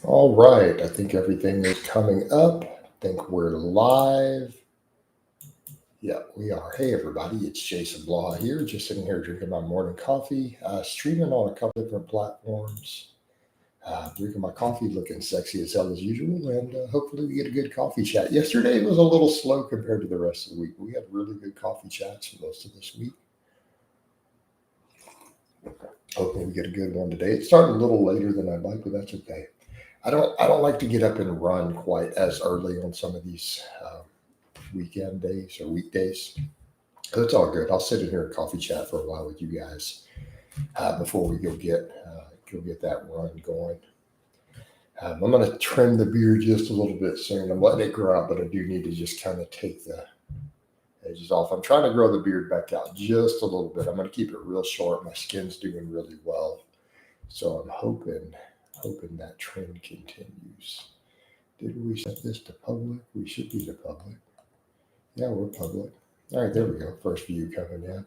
All right, I think everything is coming up. I think we're live. Yeah, we are. Hey, everybody, it's Jason Blaha here, just sitting here drinking my morning coffee, streaming on a couple different platforms, drinking my coffee, looking sexy as hell as usual, and hopefully we get a good coffee chat. Yesterday was a little slow compared to the rest of the week. We had really good coffee chats for most of this week. Hoping we get a good one today. It started a little later than I'd like, but that's okay. I don't like to get up and run quite as early on some of these weekend days or weekdays. So it's all good. I'll sit in here and coffee chat for a while with you guys before we go get that run going. I'm going to trim the beard just a little bit soon. I'm letting it grow out, but I do need to just kind of take the edges off. I'm trying to grow the beard back out just a little bit. I'm going to keep it real short. My skin's doing really well, so I'm hoping that trend continues. Did we set this to public? We should be to public. Yeah, we're public. All right, there we go. First view coming in.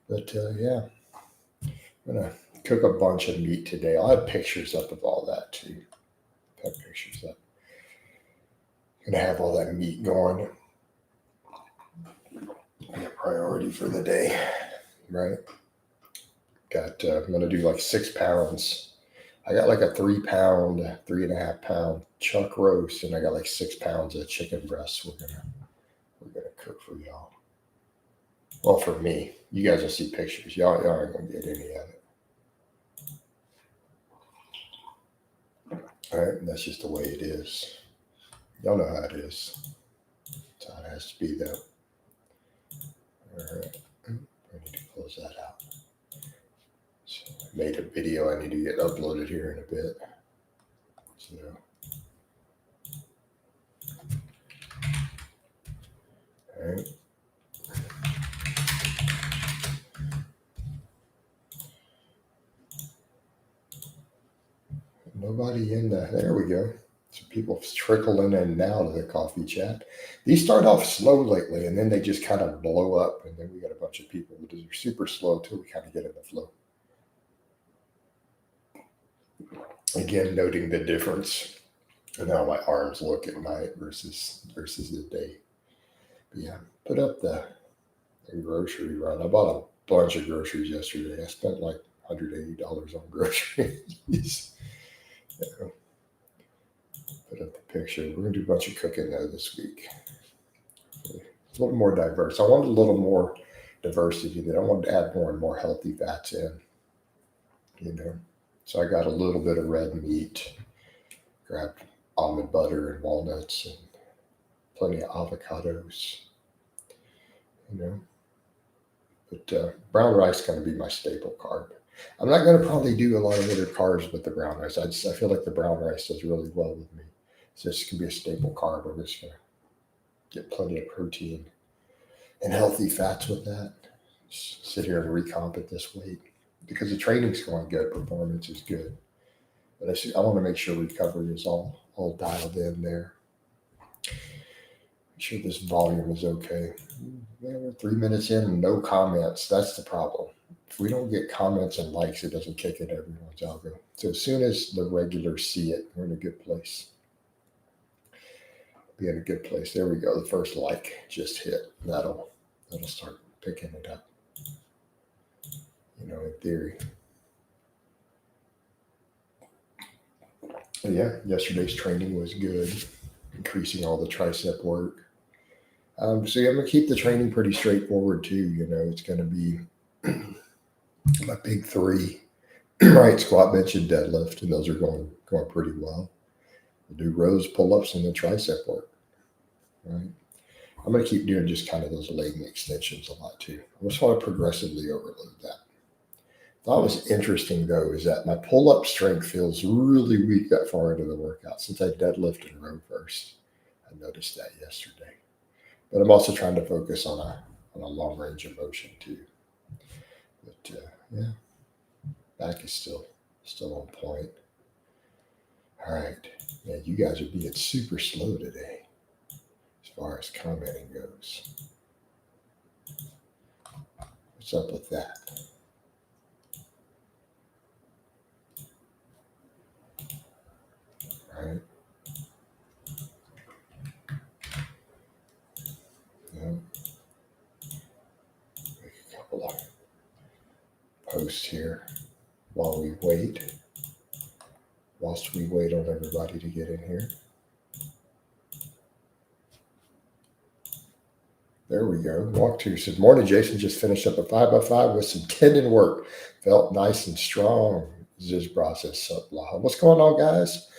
But yeah, I'm gonna cook a bunch of meat today. I'll have pictures up of all that too. Have pictures up. Gonna have all that meat going. Be a priority for the day, right? I'm gonna do like 6 pounds. I got like a 3 pound, 3.5 pound chuck roast, and I got like 6 pounds of chicken breasts. We're gonna cook for y'all. Well, for me, you guys will see pictures. Y'all aren't gonna get any of it. All right, and that's just the way it is. Y'all know how it is. That's how it has to be, though. All right, I need to close that out. So I made a video. I need to get uploaded here in a bit. So, all right. Nobody in the. There we go. Some people trickling in now to the coffee chat. These start off slow lately, and then they just kind of blow up, and then we got a bunch of people that are super slow till we kind of get in the flow. Again, noting the difference and how my arms look at night versus the day. But yeah, put up the grocery run. I bought a bunch of groceries yesterday. I spent like $180 on groceries. Yeah, put up the picture. We're gonna do a bunch of cooking though this week. It's a little more diverse. I wanted a little more diversity. That I wanted to add more and more healthy fats in. You know, so I got a little bit of red meat. Grabbed almond butter and walnuts and plenty of avocados. You know, but brown rice is going to be my staple carb. I'm not going to probably do a lot of other carbs with the brown rice. I feel like the brown rice does really well with me. So this can be a staple carb. I'm just going to get plenty of protein and healthy fats with that. Just sit here and recomp at this weight because the training's going good. Performance is good. But I want to make sure recovery is all dialed in there. Make sure this volume is okay. Yeah, we're 3 minutes in and no comments. That's the problem. If we don't get comments and likes, it doesn't kick in everyone's algo. So as soon as the regulars see it, we're in a good place. Be in a good place. There we go. The first like just hit. That'll start picking it up. You know, in theory. But yeah, yesterday's training was good. Increasing all the tricep work. So yeah, I'm gonna keep the training pretty straightforward too. You know, it's gonna be my big three, right? Squat, bench, and deadlift, and those are going pretty well. We'll do rows, pull-ups, and then tricep work. Right. I'm gonna keep doing just kind of those leg extensions a lot too. I just want to progressively overload that. Thought was interesting though is that my pull-up strength feels really weak that far into the workout since I deadlift and row first. I noticed that yesterday. But I'm also trying to focus on a long range of motion too. But yeah, back is still on point. All right, yeah, you guys are being super slow today as far as commenting goes. What's up with that? right? Yeah. Make a couple of posts here while we wait, whilst we wait on everybody to get in here. There we go. Walk 2 says, morning, Jason. Just finished up a 5x5 with some tendon work. Felt nice and strong. This process up, Blaha. What's going on, guys?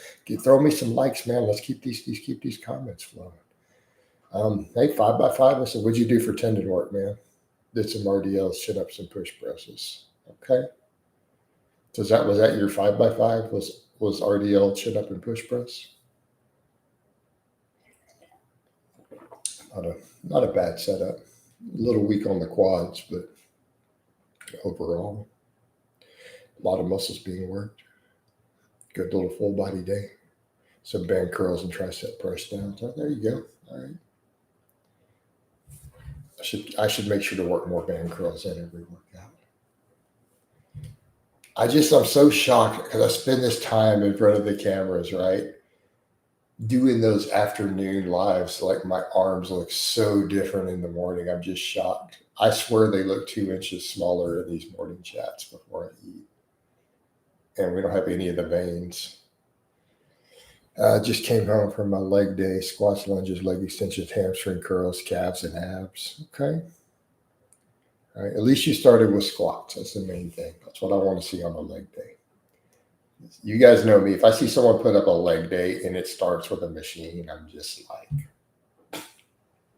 Throw me some likes, man. Let's keep these comments flowing. Hey, 5x5. I said, what'd you do for tendon work, man? Did some RDLs, chin-ups, and push presses. Okay. So was that your 5x5? Was RDL, chin-up, and push press? Not a bad setup. A little weak on the quads, but overall, a lot of muscles being worked. Good little full body day. Some band curls and tricep press downs. Oh, there you go. All right. I should make sure to work more band curls in every workout. I'm so shocked because I spend this time in front of the cameras, right? Doing those afternoon lives, like my arms look so different in the morning. I'm just shocked. I swear they look 2 inches smaller in these morning chats before I eat. And we don't have any of the veins. Just came home from my leg day, squats, lunges, leg extensions, hamstring curls, calves, and abs. Okay. All right. At least you started with squats. That's the main thing. That's what I want to see on a leg day. You guys know me. If I see someone put up a leg day and it starts with a machine, I'm just like,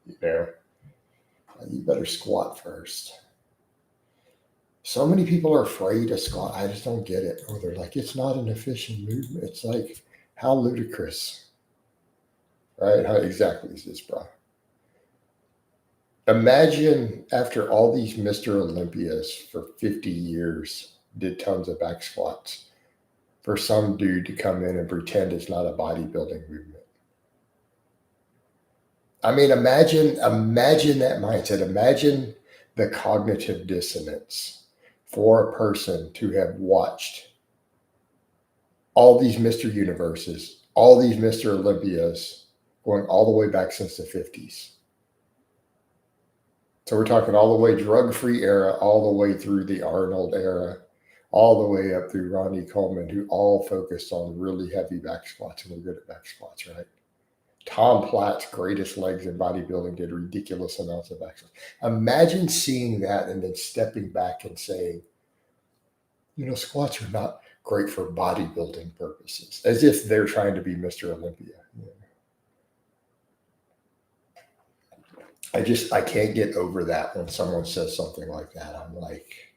you better squat first. So many people are afraid to squat. I just don't get it. Or they're like, it's not an efficient movement. It's like, how ludicrous, right? How exactly is this, bro? Imagine after all these Mr. Olympias for 50 years did tons of back squats, for some dude to come in and pretend it's not a bodybuilding movement. I mean, imagine that mindset. Imagine the cognitive dissonance for a person to have watched all these Mr. Universes, all these Mr. Olympias going all the way back since the 50s. So we're talking all the way drug-free era, all the way through the Arnold era, all the way up through Ronnie Coleman, who all focused on really heavy back squats and were good at back squats, right? Tom Platt's greatest legs in bodybuilding did ridiculous amounts of back squats. Imagine seeing that and then stepping back and saying, squats are not great for bodybuilding purposes, as if they're trying to be Mr. Olympia. I can't get over that when someone says something like that. I'm like,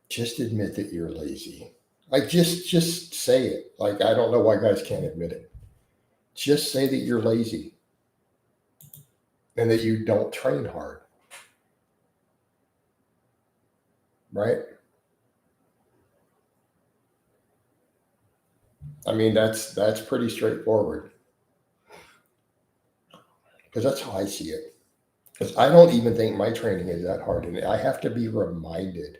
just admit that you're lazy. Like, just say it. Like, I don't know why guys can't admit it. Just say that you're lazy and that you don't train hard. Right? I mean, that's pretty straightforward. Because that's how I see it. Because I don't even think my training is that hard. And I have to be reminded.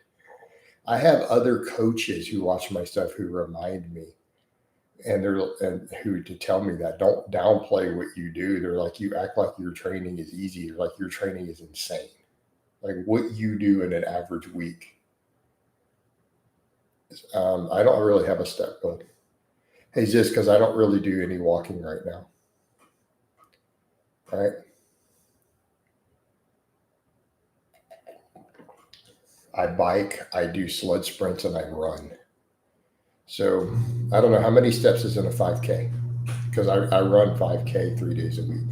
I have other coaches who watch my stuff who remind me. And who to tell me that don't downplay what you do. They're like, you act like your training is easy. They're like, your training is insane. Like what you do in an average week. I don't really have a step goal. Hey, just because I don't really do any walking right now. Right? I bike, I do sled sprints, and I run. So I don't know how many steps is in a 5K because I run 5K 3 days a week.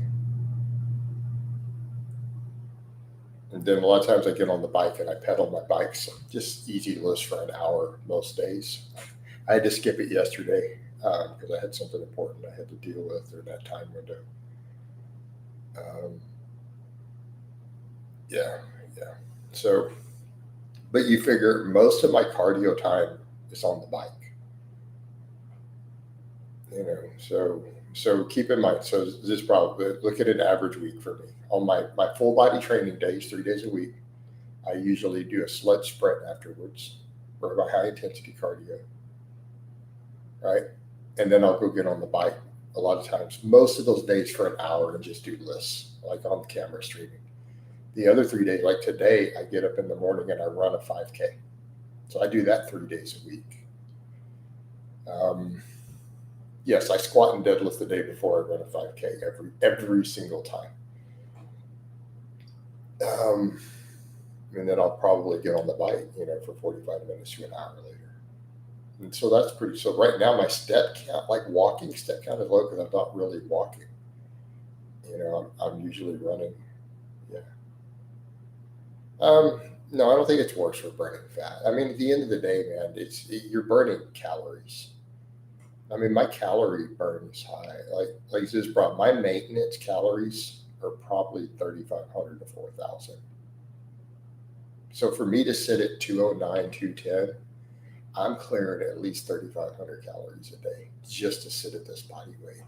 And then a lot of times I get on the bike and I pedal my bike. So just easy list for an hour most days. I had to skip it yesterday because I had something important I had to deal with during that time window. Yeah. So, but you figure most of my cardio time is on the bike. So keep in mind. So this probably look at an average week for me. On my full body training days, 3 days a week, I usually do a sled sprint afterwards, or my high intensity cardio. Right. and then I'll go get on the bike a lot of times, most of those days for an hour and just do lists, like on camera streaming. The other 3 days, like today, I get up in the morning and I run a 5K. So I do that 3 days a week. Yes, I squat and deadlift the day before I run a 5K every single time. And then I'll probably get on the bike, for 45 minutes to an hour later. And so that's pretty. So right now my step count, like walking step count, is low because I'm not really walking. I'm usually running. Yeah. No, I don't think it's worse for burning fat. I mean, at the end of the day, man, you're burning calories. I mean, my calorie burn is high. Like this, bro, my maintenance calories are probably 3,500 to 4,000. So for me to sit at 209, 210, I'm clearing at least 3,500 calories a day just to sit at this body weight.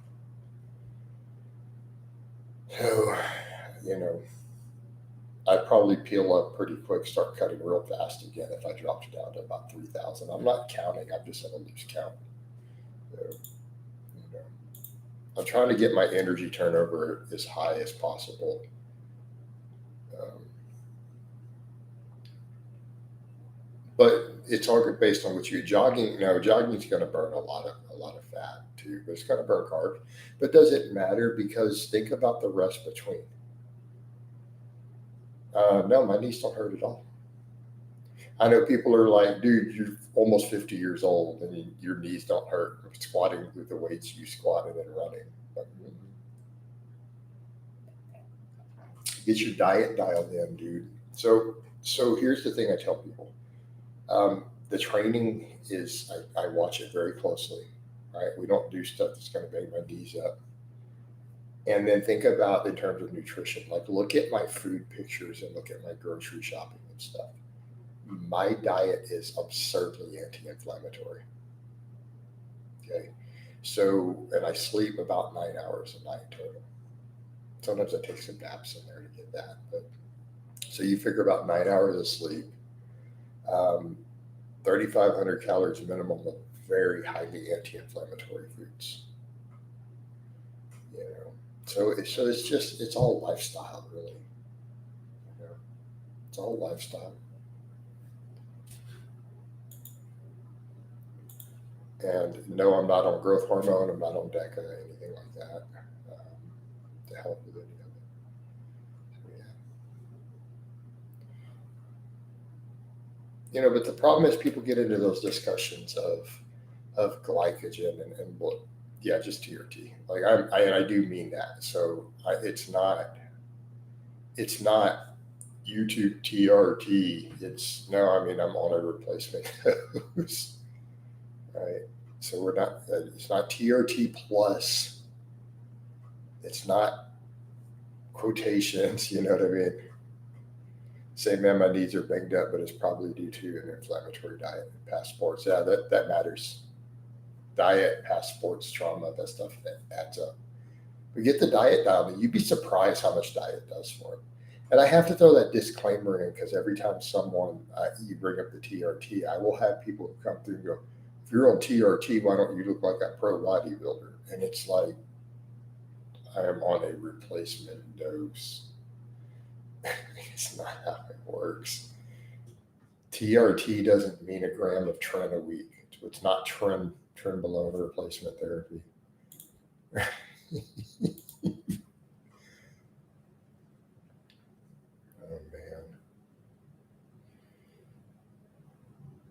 So, I'd probably peel up pretty quick, start cutting real fast again if I dropped down to about 3,000. I'm not counting, I'm just on a loose count. So, I'm trying to get my energy turnover as high as possible. But it's all based on what you're jogging. Now, jogging is going to burn a lot of fat too, but it's going to burn carbs. But does it matter? Because think about the rest between. No, my knees don't hurt at all. I know people are like, dude, you're almost 50 years old and your knees don't hurt squatting with the weights you squatted and running. But, get your diet dialed in, dude. So here's the thing I tell people. The training is, I watch it very closely, right? We don't do stuff that's going to bang my knees up. And then think about in terms of nutrition, like look at my food pictures and look at my grocery shopping and stuff. My diet is absurdly anti-inflammatory. Okay. So, and I sleep about 9 hours a night total. Sometimes I take some naps in there to get that. But so you figure about 9 hours of sleep, 3,500 calories minimum of very highly anti-inflammatory foods. So it's all lifestyle, really. It's all lifestyle. And no, I'm not on growth hormone. I'm not on DECA, anything like that, to help with any of it. So, yeah. But the problem is people get into those discussions of glycogen and yeah, just TRT. Like I do mean that. So it's not YouTube TRT. I'm on a replacement dose, right? So we're not. It's not TRT plus. It's not quotations. You know what I mean? Say, man, my knees are banged up, but it's probably due to an inflammatory diet and past sports. Yeah, that matters. Diet, past sports, trauma, that stuff that adds up. But get the diet dialed in. You'd be surprised how much diet does for it. And I have to throw that disclaimer in because every time you bring up the TRT, I will have people who come through and go, if you're on TRT, why don't you look like a pro bodybuilder? And it's like, I am on a replacement dose. It's not how it works. TRT doesn't mean a gram of tren a week. It's not trenbolone replacement therapy. Oh man.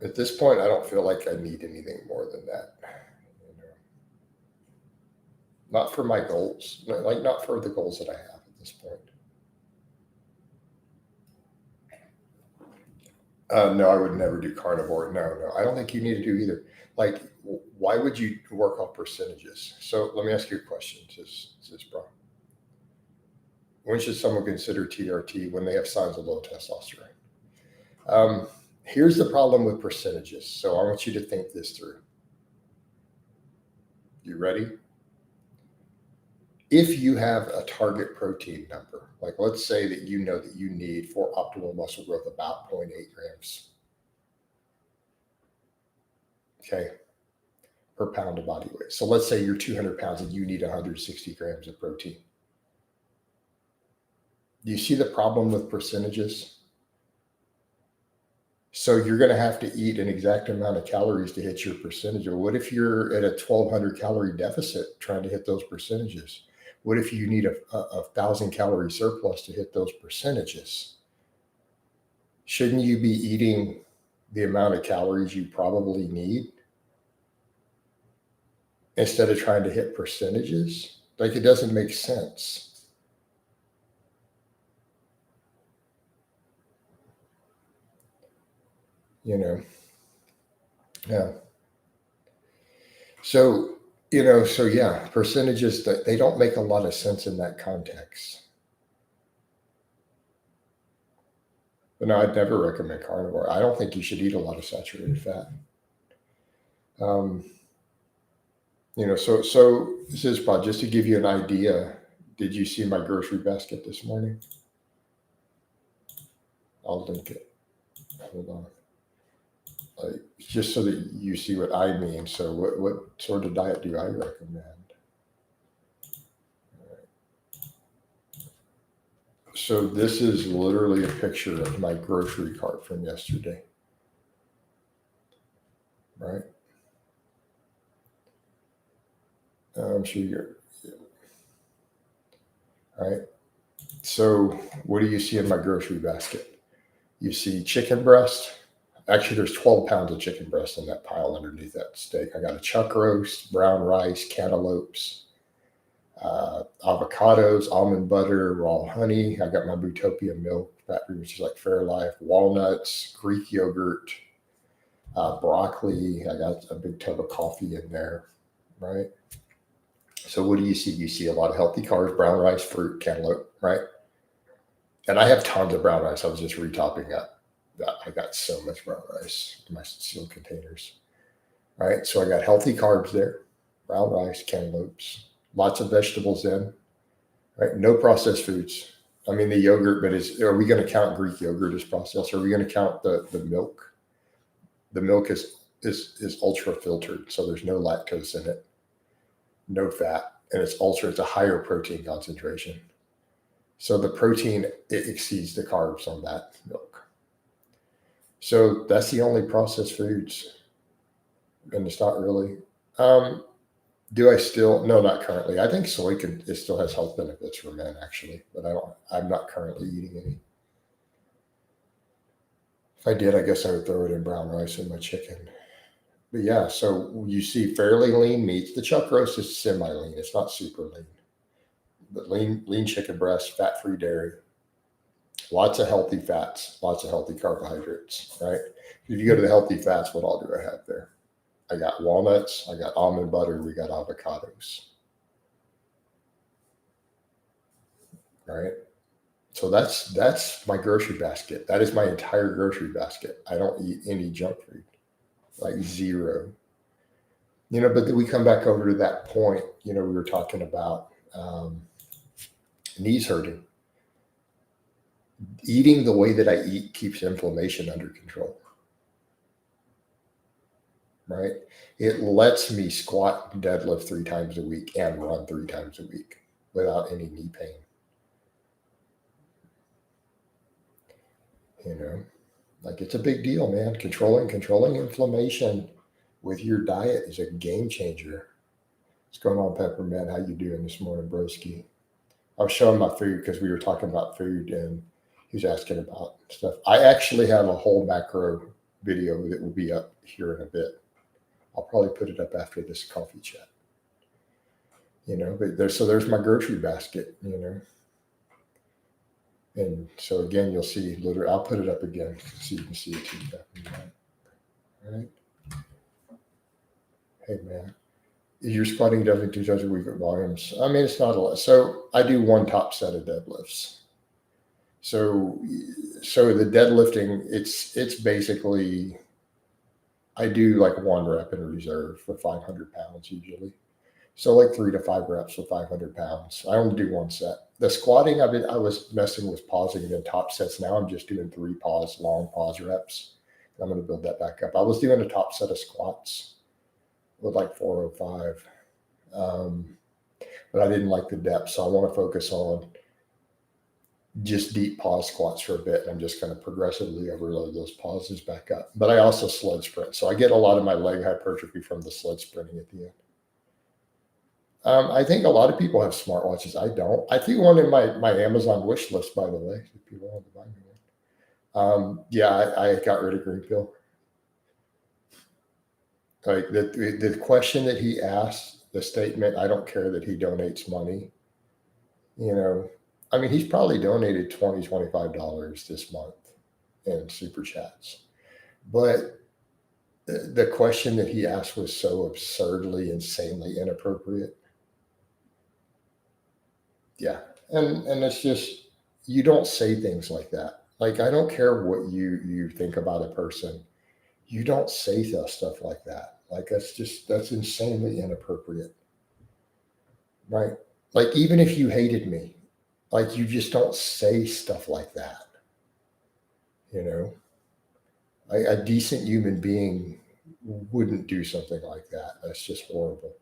At this point, I don't feel like I need anything more than that. Not for my goals, like not for the goals that I have at this point. No, I would never do carnivore. No, I don't think you need to do either. Like, why would you work off percentages? So let me ask you a question, says bro. When should someone consider TRT? When they have signs of low testosterone. Here's the problem with percentages. So I want you to think this through. You ready? If you have a target protein number, like let's say that you know that you need for optimal muscle growth about 0.8 grams. Okay. per pound of body weight. So let's say you're 200 pounds and you need 160 grams of protein. Do you see the problem with percentages? So you're going to have to eat an exact amount of calories to hit your percentage. Or what if you're at a 1,200 calorie deficit trying to hit those percentages? What if you need a 1,000 calorie surplus to hit those percentages? Shouldn't you be eating the amount of calories you probably need instead of trying to hit percentages? Like, it doesn't make sense. Yeah. So, yeah, percentages, that they don't make a lot of sense in that context. But no, I'd never recommend carnivore. I don't think you should eat a lot of saturated fat. So this is probably just to give you an idea. Did you see my grocery basket this morning? I'll link it. Hold on. Just so that you see what I mean. So what sort of diet do I recommend? So this is literally a picture of my grocery cart from yesterday. Right? I'm sure you're. All right. So what do you see in my grocery basket? You see chicken breast. Actually, there's 12 pounds of chicken breast in that pile underneath that steak. I got a chuck roast, brown rice, cantaloupes, avocados, almond butter, raw honey. I got my Bootopia milk, which is like Fairlife, walnuts, Greek yogurt, broccoli. I got a big tub of coffee in there, right? So what do you see? You see a lot of healthy carbs, brown rice, fruit, cantaloupe, right? And I have tons of brown rice. I was just retopping up. I got so much brown rice in my sealed containers. All right. So I got healthy carbs there, brown rice, cantaloupes, lots of vegetables in, right? No processed foods. I mean, the yogurt, but are we going to count Greek yogurt as processed? Are we going to count the milk? The milk is ultra filtered. So there's no lactose in it, no fat, and it's a higher protein concentration. So the protein, it exceeds the carbs on that milk. So that's the only processed foods. And it's not really. Do I still? No, not currently. I think soy it still has health benefits for men, actually, but I'm not currently eating any. If I did, I guess I would throw it in brown rice in my chicken. But yeah, so you see fairly lean meats. The chuck roast is semi-lean. It's not super lean. But lean chicken breast, fat-free dairy. Lots of healthy fats, lots of healthy carbohydrates, right? If you go to the healthy fats, what all do I have there? I got walnuts, I got almond butter, we got avocados. Right? So that's my grocery basket. That is my entire grocery basket. I don't eat any junk food, like zero. But then we come back over to that point, we were talking about knees hurting. Eating the way that I eat keeps inflammation under control. Right? It lets me squat and deadlift 3 times a week and run 3 times a week without any knee pain. Like, it's a big deal, man. Controlling inflammation with your diet is a game changer. What's going on, Peppermint? How you doing this morning, broski? I was showing my food because we were talking about food and he was asking about stuff. I actually have a whole macro video that will be up here in a bit. I'll probably put it up after this coffee chat. But there's my grocery basket, And so again, you'll see literally, I'll put it up again so you can see it too. All right. Hey man, you're squatting definitely 2 times a week at volumes. I mean, it's not a lot. So I do 1 top set of deadlifts. So the deadlifting, it's basically, I do like 1 rep in reserve for 500 pounds usually. So like 3 to 5 reps with 500 pounds. I only do 1 set. The squatting, I was messing with pausing and then top sets. Now I'm just doing 3 long pause reps. I'm going to build that back up. I was doing a top set of squats with like 405. But I didn't like the depth. So I want to focus on just deep pause squats for a bit. And I'm just going to progressively overload those pauses back up. But I also sled sprint. So I get a lot of my leg hypertrophy from the sled sprinting at the end. I think a lot of people have smartwatches. I don't. I think one in my Amazon wish list, by the way, if people want to buy me one. Yeah, I got rid of Green Pill. Like the question that he asked, the statement, I don't care that he donates money. I mean, he's probably donated $20, $25 this month in super chats. But the question that he asked was so absurdly, insanely inappropriate. Yeah. And it's just, you don't say things like that. Like, I don't care what you think about a person. You don't say stuff like that. Like, that's insanely inappropriate. Right? Like, even if you hated me, like, you just don't say stuff like that. A decent human being wouldn't do something like that. That's just horrible.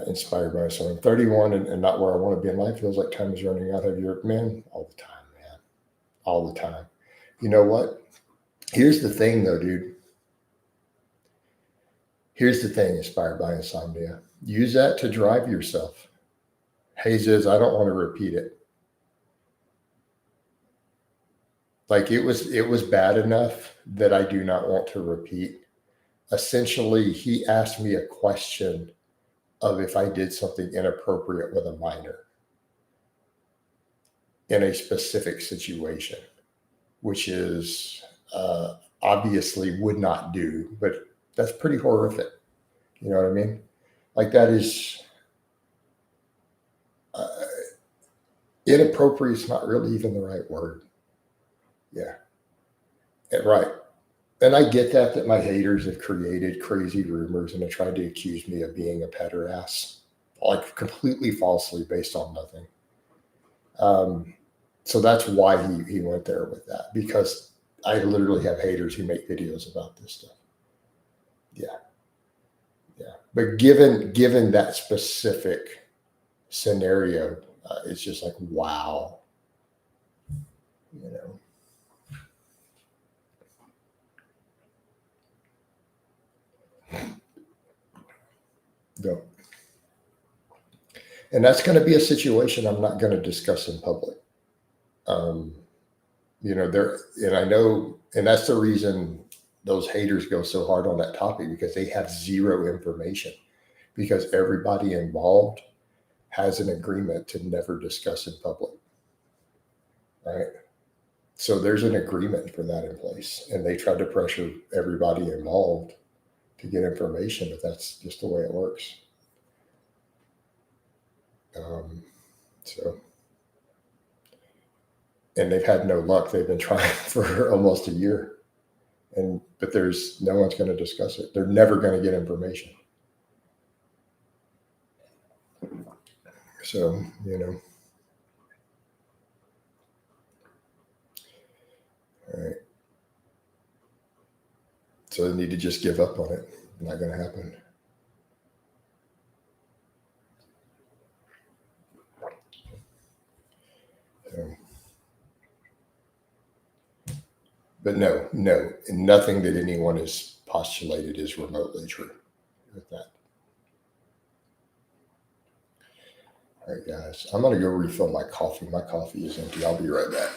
Inspired by someone. 31 and not where I want to be in life. Feels like time is running out of your man all the time, man. All the time. You know what? Here's the thing, though, dude. Here's the thing, inspired by insomnia. Use that to drive yourself. Jesus, I don't want to repeat it. Like, it was bad enough that I do not want to repeat. Essentially, he asked me a question of if I did something inappropriate with a minor in a specific situation, which is obviously would not do, but that's pretty horrific. You know what I mean? Like, that is inappropriate is not really even the right word. Yeah. Right. And I get that my haters have created crazy rumors and have tried to accuse me of being a pederast, like completely falsely based on nothing. So that's why he went there with that, because I literally have haters who make videos about this stuff. Yeah. Yeah. But given that specific scenario, it's just like, wow. No. And that's going to be a situation I'm not going to discuss in public. And I know, and that's the reason those haters go so hard on that topic, because they have zero information, because everybody involved has an agreement to never discuss in public. Right. So there's an agreement for that in place, and they try to pressure everybody involved to get information, but that's just the way it works. And they've had no luck. They've been trying for almost a year, but there's no one's going to discuss it. They're never going to get information. So, all right. So they need to just give up on it. Not going to happen. But no, nothing that anyone has postulated is remotely true with that. All right, guys, I'm going to go refill my coffee. My coffee is empty. I'll be right back.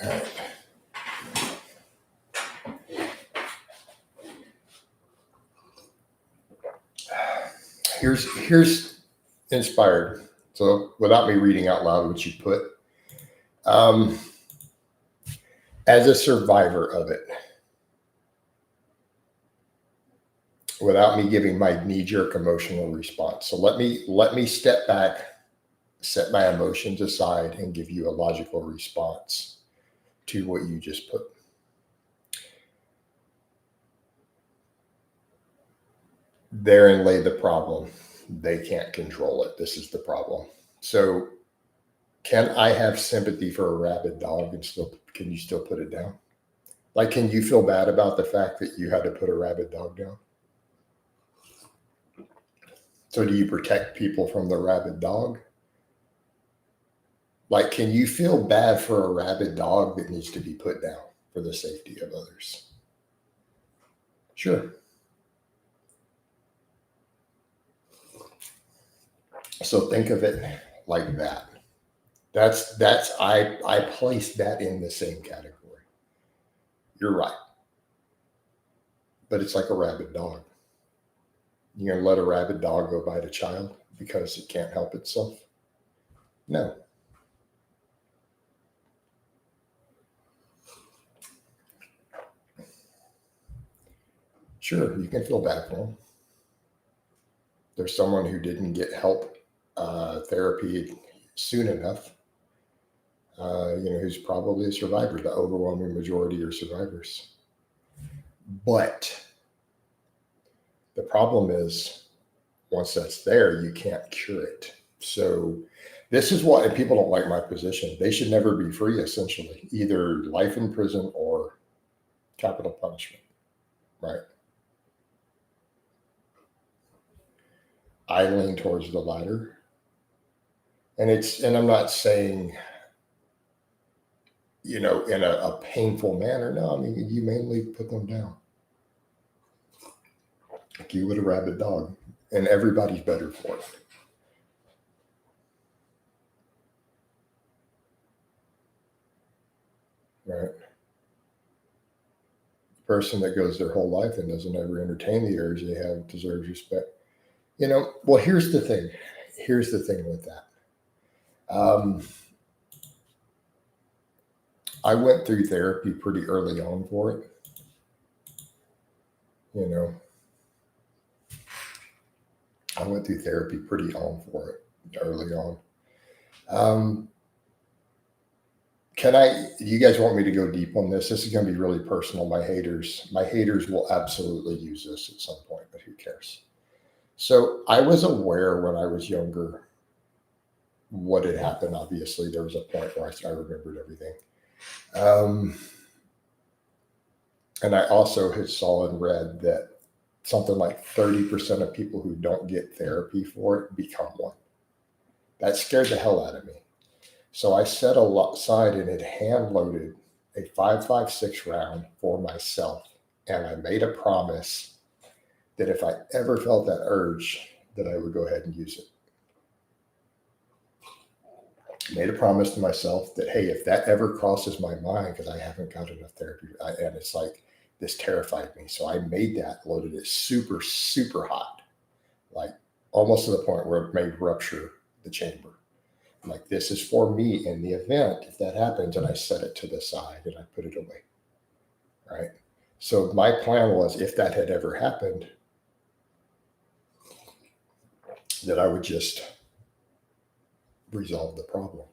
All right. Here's inspired. So without me reading out loud what you put, as a survivor of it, without me giving my knee-jerk emotional response. So let me step back, set my emotions aside, and give you a logical response to what you just put. Therein lay the problem. They can't control it. This is the problem. So can I have sympathy for a rabid dog and can you still put it down? Like, can you feel bad about the fact that you had to put a rabid dog down? So do you protect people from the rabid dog? Like, can you feel bad for a rabid dog that needs to be put down for the safety of others? Sure. So think of it like that. I place that in the same category. You're right. But it's like a rabid dog. You're going to let a rabid dog go bite a child because it can't help itself? No. Sure, you can feel bad for them. There's someone who didn't get help therapy soon enough, who's probably a survivor. The overwhelming majority are survivors. But the problem is, once that's there, you can't cure it. So this is why people don't like my position. They should never be free, essentially, either life in prison or capital punishment, right? I lean towards the latter. And I'm not saying, in a painful manner. No, I mean, you mainly put them down. Like you would a rabid dog. And everybody's better for it. Right? The person that goes their whole life and doesn't ever entertain the urge they have deserves respect. Well, here's the thing. Here's the thing with that. I went through therapy pretty early on for it. I went through therapy pretty on for it early on. You guys want me to go deep on this? This is going to be really personal. My haters will absolutely use this at some point, but who cares? So I was aware when I was younger what had happened. Obviously, there was a point where I remembered everything. And I also had saw and read that something like 30% of people who don't get therapy for it become one. That scared the hell out of me. So I set aside and had hand loaded a 5.56 round for myself. And I made a promise that if I ever felt that urge, that I would go ahead and use it. Made a promise to myself that, hey, if that ever crosses my mind, because I haven't got enough therapy, and it's like, this terrified me. So I made that, loaded it super, super hot, like almost to the point where it may rupture the chamber. I'm like, this is for me in the event if that happens, and I set it to the side and I put it away. Right. So my plan was, if that had ever happened, that I would just resolve the problem.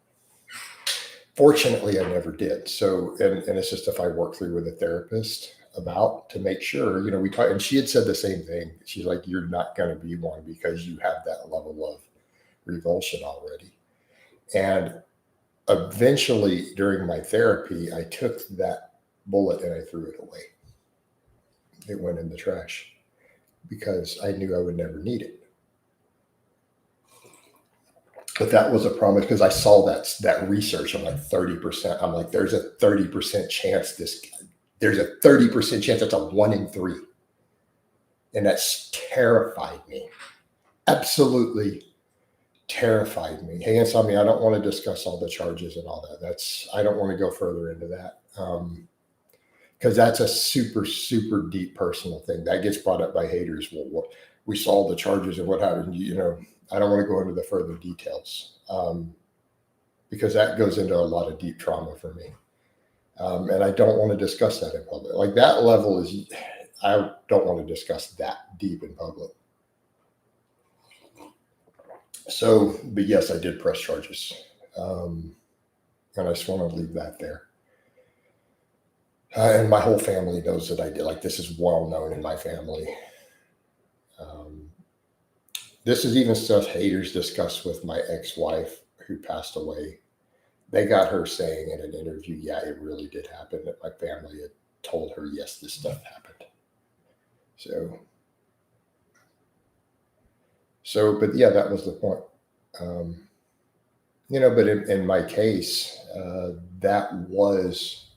Fortunately, I never did. So, and it's just if I work through with a therapist about to make sure, we talked, and she had said the same thing. She's like, you're not going to be one because you have that level of revulsion already. And eventually during my therapy, I took that bullet and I threw it away. It went in the trash because I knew I would never need it. But that was a promise because I saw that research. I'm like 30%. I'm like, there's a 30% chance there's a 30% chance that's a 1 in 3. And that's terrified me. Absolutely terrified me. Hey, Insomnia, I don't want to discuss all the charges and all that. I don't want to go further into that. Because that's a super, super deep personal thing. That gets brought up by haters. Well, we saw the charges and what happened, I don't want to go into the further details because that goes into a lot of deep trauma for me. And I don't want to discuss that in public. Like that level is, I don't want to discuss that deep in public. So, but yes, I did press charges. And I just want to leave that there. And my whole family knows that I did. Like this is well known in my family. This is even stuff haters discussed with my ex-wife who passed away. They got her saying in an interview, yeah, it really did happen, that my family had told her, yes, this stuff happened. But yeah, that was the point. But in my case, that was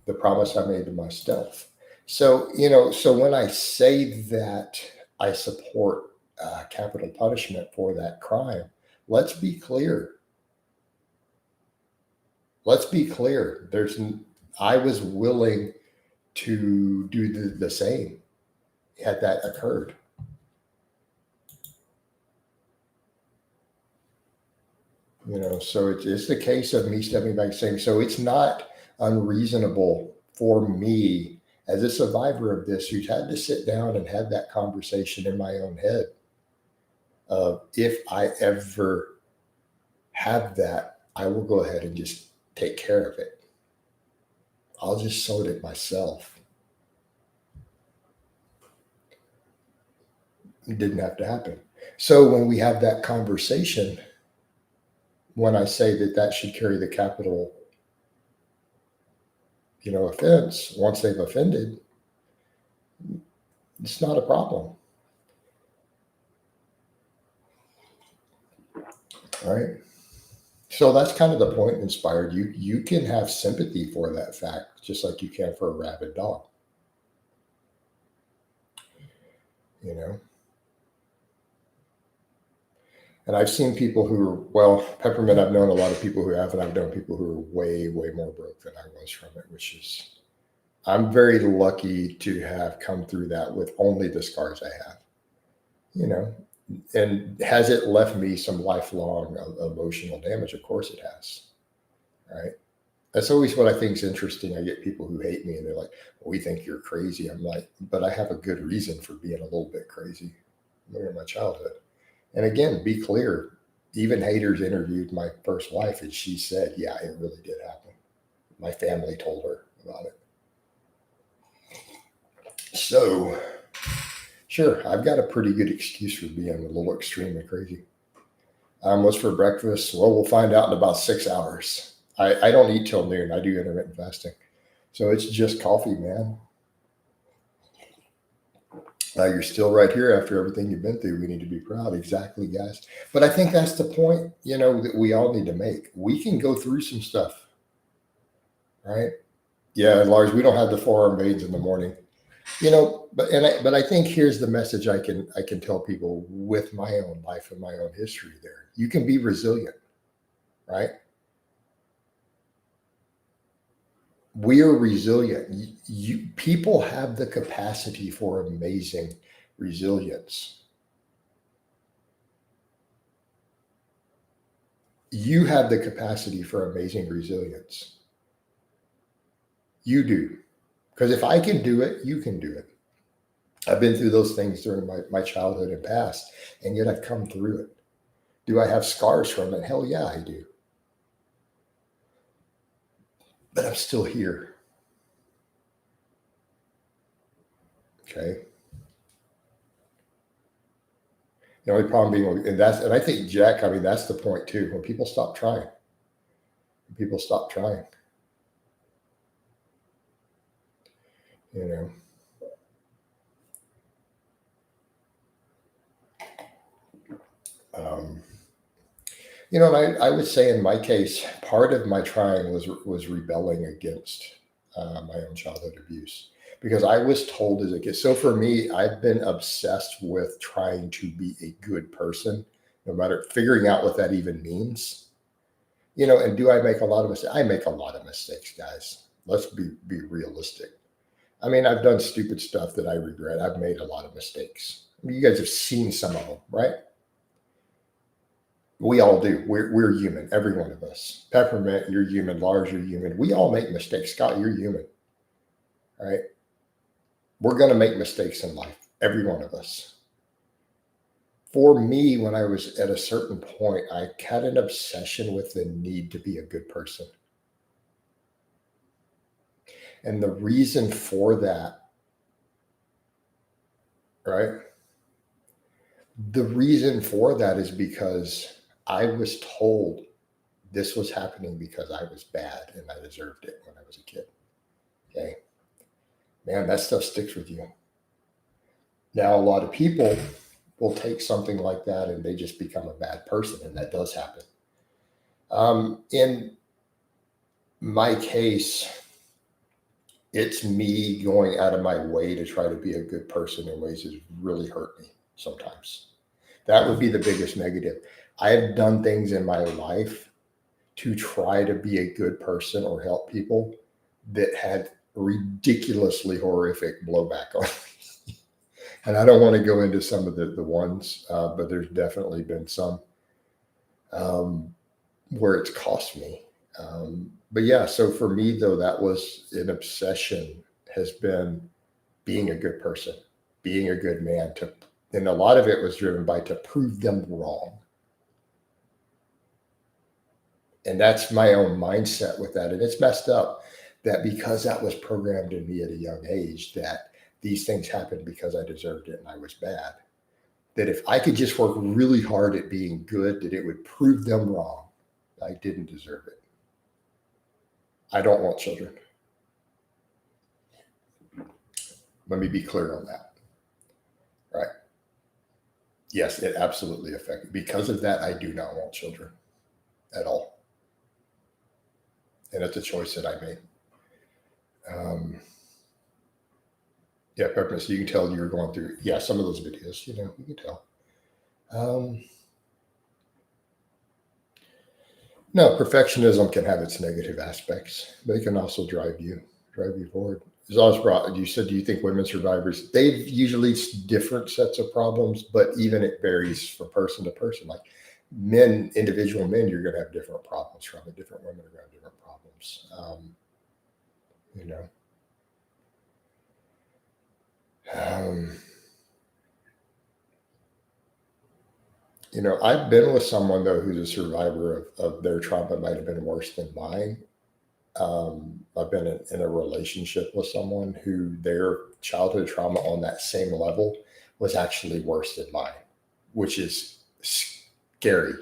the promise I made to myself. So when I say that I support capital punishment for that crime, let's be clear. I was willing to do the same had that occurred. So it's the case of me stepping back saying, so it's not unreasonable for me as a survivor of this who's had to sit down and have that conversation in my own head of if I ever have that, I will go ahead and just take care of it. I'll just sort it myself. It didn't have to happen. So when we have that conversation, when I say that should carry the capital, offense, once they've offended, it's not a problem. All right. So that's kind of the point, Inspired. You can have sympathy for that fact, just like you can for a rabid dog. And I've seen people who are, Peppermint, I've known a lot of people who have, and I've known people who are way, way more broke than I was from it, which is, I'm very lucky to have come through that with only the scars I have, and has it left me some lifelong emotional damage? Of course it has, right? That's always what I think is interesting. I get people who hate me and they're like, we think you're crazy. I'm like, but I have a good reason for being a little bit crazy. Look at my childhood. And again, be clear, even haters interviewed my first wife and she said, yeah, it really did happen. My family told her about it. So, sure, I've got a pretty good excuse for being a little extremely crazy. What's for breakfast? Well, we'll find out in about 6 hours. I don't eat till noon. I do intermittent fasting. So it's just coffee, man. You're still right here after everything you've been through. We need to be proud. Exactly, guys. But I think that's the point, that we all need to make. We can go through some stuff, right? Yeah, Lars, we don't have the forearm veins in the morning, but I think here's the message I can tell people with my own life and my own history there. You can be resilient, right? We are resilient. People have the capacity for amazing resilience. You have the capacity for amazing resilience. You do. Because if I can do it, you can do it. I've been through those things during my childhood and past, and yet I've come through it. Do I have scars from it? Hell yeah, I do. But I'm still here. Okay. The only problem being, and I think, Jack, that's the point too. When people stop trying, and I would say in my case, part of my trying was rebelling against my own childhood abuse, because I was told as a kid. So for me, I've been obsessed with trying to be a good person, no matter figuring out what that even means. And do I make a lot of mistakes? I make a lot of mistakes, guys. Let's be realistic. I've done stupid stuff that I regret. I've made a lot of mistakes. You guys have seen some of them, right? We all do. We're human, every one of us. Peppermint, you're human. Lars, you're human. We all make mistakes. Scott, you're human. All right. We're going to make mistakes in life, every one of us. For me, when I was at a certain point, I had an obsession with the need to be a good person. And the reason for that, right? The reason for that is because I was told this was happening because I was bad and I deserved it when I was a kid. Okay. Man, that stuff sticks with you. Now, a lot of people will take something like that and they just become a bad person, and that does happen. In my case, it's me going out of my way to try to be a good person in ways that really hurt me sometimes. That would be the biggest negative. I have done things in my life to try to be a good person or help people that had ridiculously horrific blowback on me. And I don't want to go into some of the ones, but there's definitely been some where it's cost me. But yeah, so for me, though, that was an obsession, has been being a good person, being a good man, and a lot of it was driven by to prove them wrong. And that's my own mindset with that. And it's messed up that because that was programmed in me at a young age, that these things happened because I deserved it and I was bad. That if I could just work really hard at being good, that it would prove them wrong. I didn't deserve it. I don't want children. Let me be clear on that. Right? Yes, it absolutely affected. Because of that, I do not want children at all. And it's a choice that I made. Yeah, Peppermint, so you can tell you were going through, some of those videos, you can tell. No, perfectionism can have its negative aspects, but it can also drive you forward. As always brought, you said, do you think women survivors, they've usually different sets of problems, but even it varies from person to person. Like individual men, you're going to have different problems from it. Different women are going to have different problems. I've been with someone, though, who's a survivor of their trauma. Might have been worse than mine. I've been in a relationship with someone who their childhood trauma on that same level was actually worse than mine, which is scary.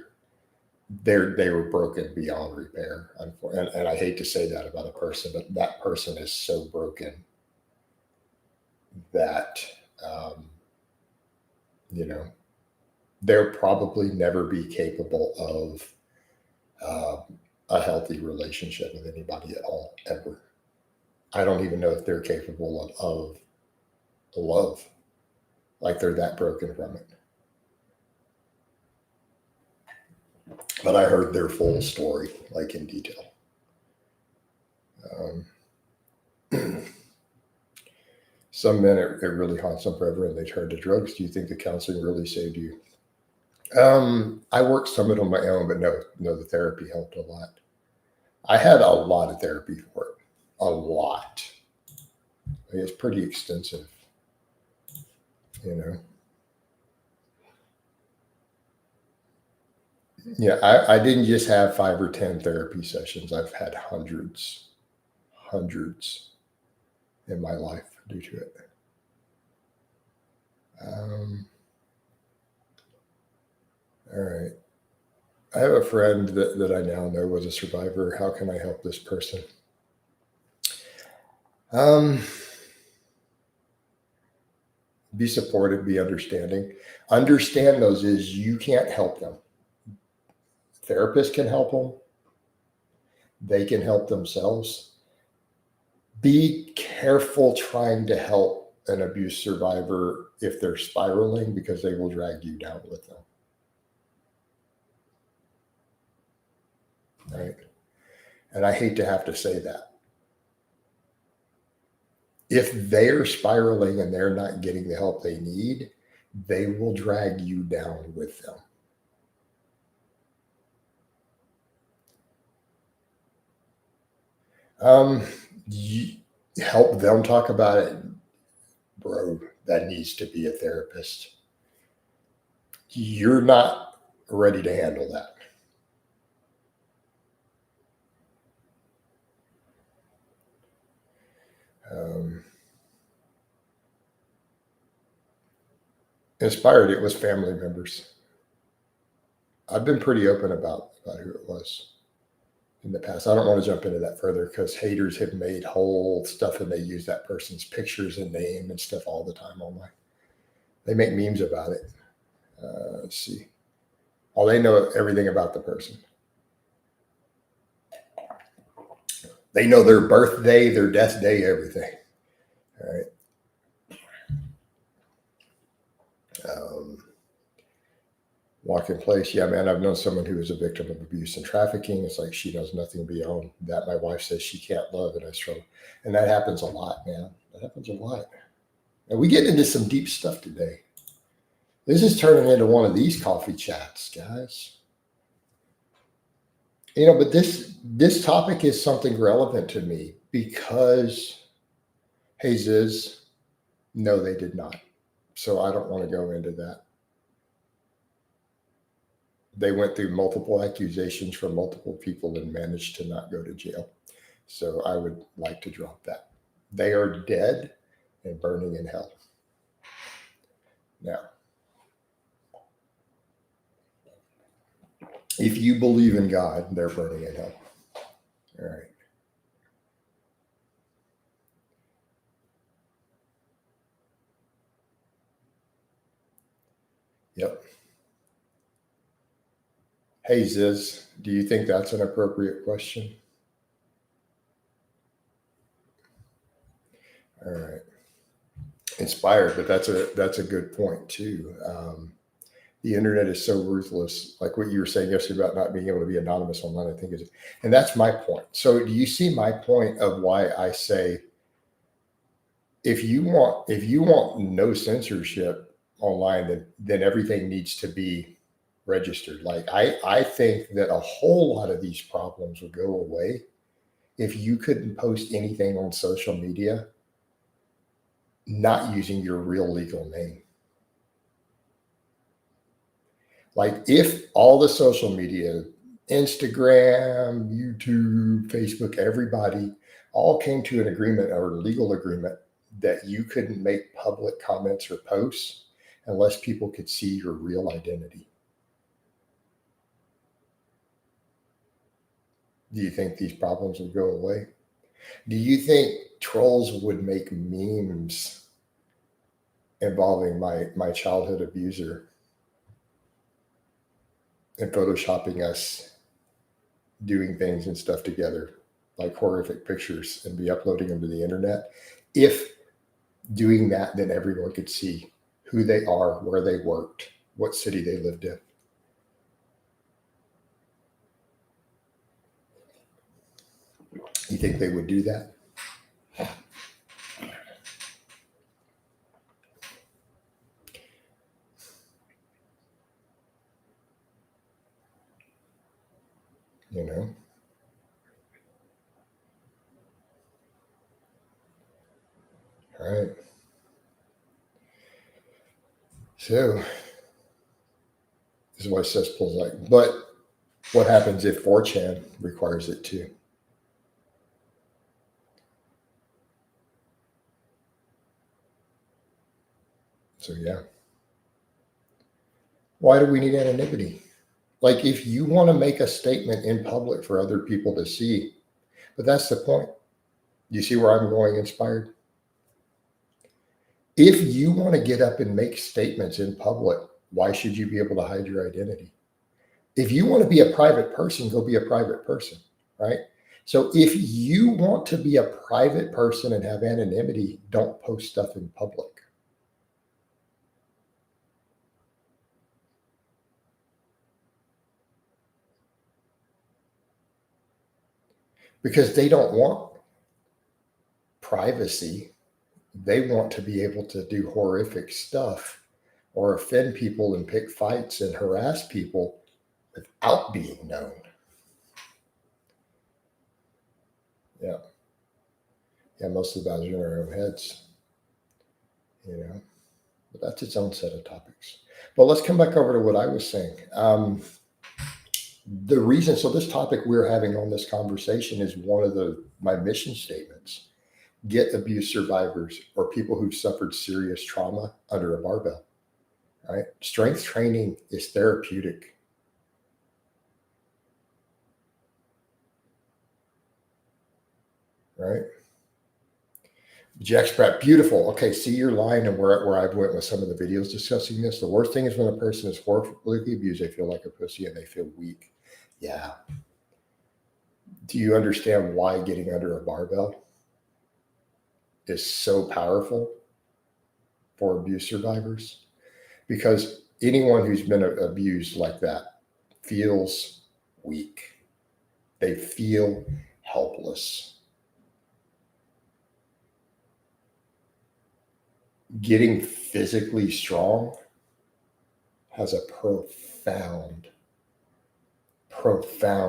They were broken beyond repair. And I hate to say that about a person, but that person is so broken that, they'll probably never be capable of a healthy relationship with anybody at all, ever. I don't even know if they're capable of love. Like they're that broken from it. But I heard their full story, like in detail. Some men, it really haunts them forever and they turn to drugs. Do you think the counseling really saved you? I worked some of it on my own, but no, the therapy helped a lot. I had a lot of therapy for it. A lot. It's pretty extensive, Yeah, I didn't just have 5 or 10 therapy sessions. I've had hundreds in my life due to it. All right. I have a friend that I now know was a survivor. How can I help this person? Be supportive, be understanding. Understand those is you can't help them. Therapists can help them. They can help themselves. Be careful trying to help an abuse survivor if they're spiraling, because they will drag you down with them. Right? And I hate to have to say that. If they're spiraling and they're not getting the help they need, they will drag you down with them. You help them talk about it, bro. That needs to be a therapist. You're not ready to handle that. Inspired, it was family members. I've been pretty open about who it was in the past. I don't want to jump into that further because haters have made whole stuff and they use that person's pictures and name and stuff all the time online. They make memes about it. Let's see. All they know everything about the person. They know their birthday, their death day, everything. All right. Walk in place. Yeah, man, I've known someone who was a victim of abuse and trafficking. It's like she knows nothing beyond that. My wife says she can't love, and I struggle. And that happens a lot, man. That happens a lot. And we get into some deep stuff today. This is turning into one of these coffee chats, guys. But this topic is something relevant to me because Jesus, no, they did not. So I don't want to go into that. They went through multiple accusations from multiple people and managed to not go to jail. So I would like to drop that. They are dead and burning in hell. Now, if you believe in God, they're burning in hell. All right. Yep. Hey, Ziz, do you think that's an appropriate question? All right. Inspired, but that's a good point too. The internet is so ruthless, like what you were saying yesterday about not being able to be anonymous online. I think is, and that's my point. So, do you see my point of why I say, if you want no censorship online, then everything needs to be registered. Like I think that a whole lot of these problems would go away if you couldn't post anything on social media not using your real legal name. Like if all the social media, Instagram, YouTube, Facebook, everybody all came to an agreement or a legal agreement that you couldn't make public comments or posts unless people could see your real identity. Do you think these problems would go away? Do you think trolls would make memes involving my childhood abuser and photoshopping us doing things and stuff together, like horrific pictures, and be uploading them to the internet? If doing that, then everyone could see who they are, where they worked, what city they lived in. You think they would do that? You know? All right. So this is why cesspools like, but what happens if 4chan requires it too? So yeah. Why do we need anonymity? Like if you want to make a statement in public for other people to see, but that's the point. You see where I'm going, Inspired? If you want to get up and make statements in public, why should you be able to hide your identity? If you want to be a private person, go be a private person, right? So if you want to be a private person and have anonymity, don't post stuff in public. Because they don't want privacy. They want to be able to do horrific stuff or offend people and pick fights and harass people without being known. Yeah. Yeah, most of the battles are in our own heads, you know. But that's its own set of topics. But let's come back over to what I was saying. The reason, so this topic we're having on this conversation is one of my mission statements. Get abuse survivors or people who've suffered serious trauma under a barbell. Right? Strength training is therapeutic. Right? Jack Spratt, beautiful. Okay, see your line and where I went with some of the videos discussing this. The worst thing is when a person is horribly abused, they feel like a pussy and they feel weak. Yeah. Do you understand why getting under a barbell is so powerful for abuse survivors? Because anyone who's been abused like that feels weak. They feel helpless. Getting physically strong has a profound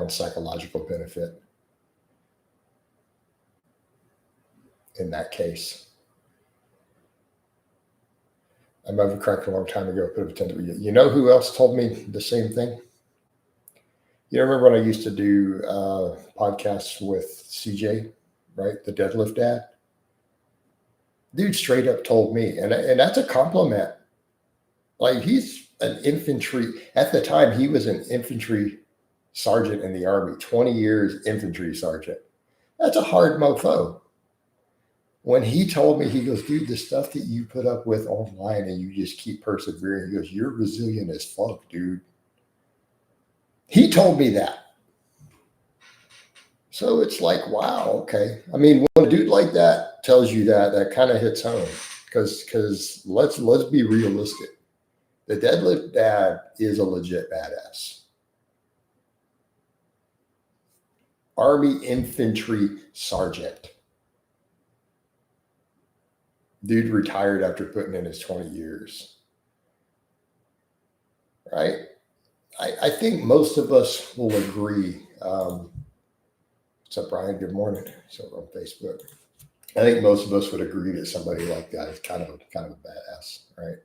psychological benefit in that case. I remember cracked a long time ago, put a tender. You know who else told me the same thing? You remember when I used to do podcasts with CJ, right? The deadlift dad? Dude straight up told me, and that's a compliment. Like he's an infantry, at the time he was an infantry sergeant in the Army, 20 years infantry sergeant. That's a hard mofo. When he told me, he goes, dude, the stuff that you put up with online and you just keep persevering, he goes, you're resilient as fuck, dude. He told me that. So it's like, wow, okay. I mean, when a dude like that tells you that, that kind of hits home. Because let's be realistic. The deadlift dad is a legit badass. Army infantry sergeant. Dude retired after putting in his 20 years. Right? I think most of us will agree. What's up, Brian? Good morning. So on Facebook. I think most of us would agree that somebody like that is kind of a badass, right?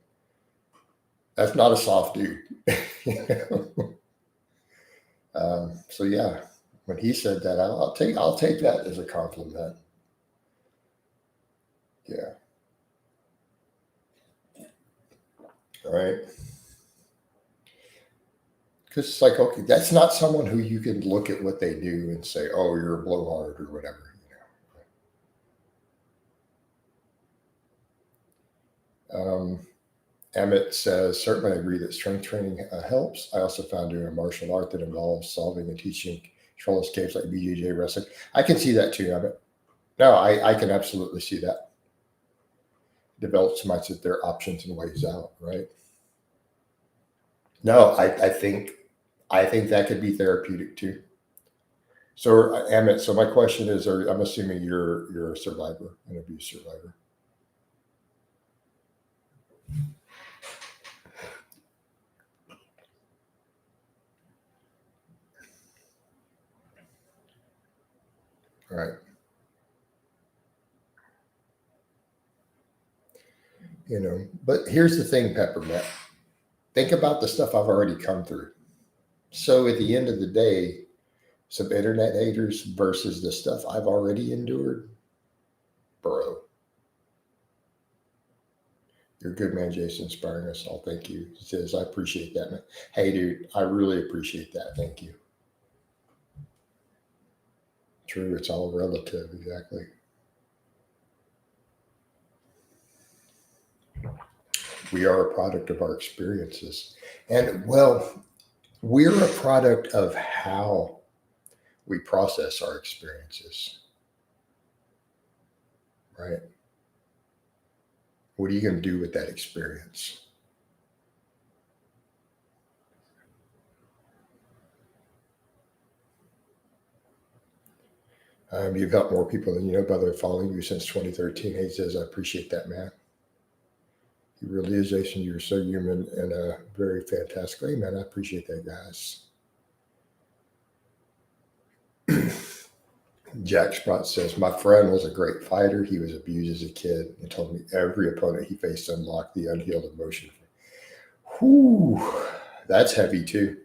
That's not a soft dude. So yeah, when he said that, I'll take that as a compliment. Yeah. All right. Because it's like, okay, that's not someone who you can look at what they do and say, oh, you're a blowhard or whatever. Emmett says, certainly agree that strength training helps. I also found doing a martial art that involves solving and teaching control escapes like BJJ wrestling. I can see that too, Emmett. No, I can absolutely see that. Develops mindset, their options and ways out, right? No, I think that could be therapeutic too. So Emmett, so my question is, I'm assuming you're a survivor, an abuse survivor. Right. But here's the thing, Peppermint. Think about the stuff I've already come through. So at the end of the day, some internet haters versus the stuff I've already endured, bro. You're a good man, Jason, inspiring us all. Thank you. He says, I appreciate that, man. Hey, dude, I really appreciate that. Thank you. True, it's all relative, exactly. We are a product of our experiences. And, well, we're a product of how we process our experiences, right? What are you going to do with that experience? You've helped more people than you know by following you since 2013. He says, I appreciate that, man. He really is, Jason. You're so human and very fantastic. Hey, man, I appreciate that, guys. Jack Sprott says, my friend was a great fighter. He was abused as a kid and told me every opponent he faced unlocked the unhealed emotion. Whew, that's heavy too.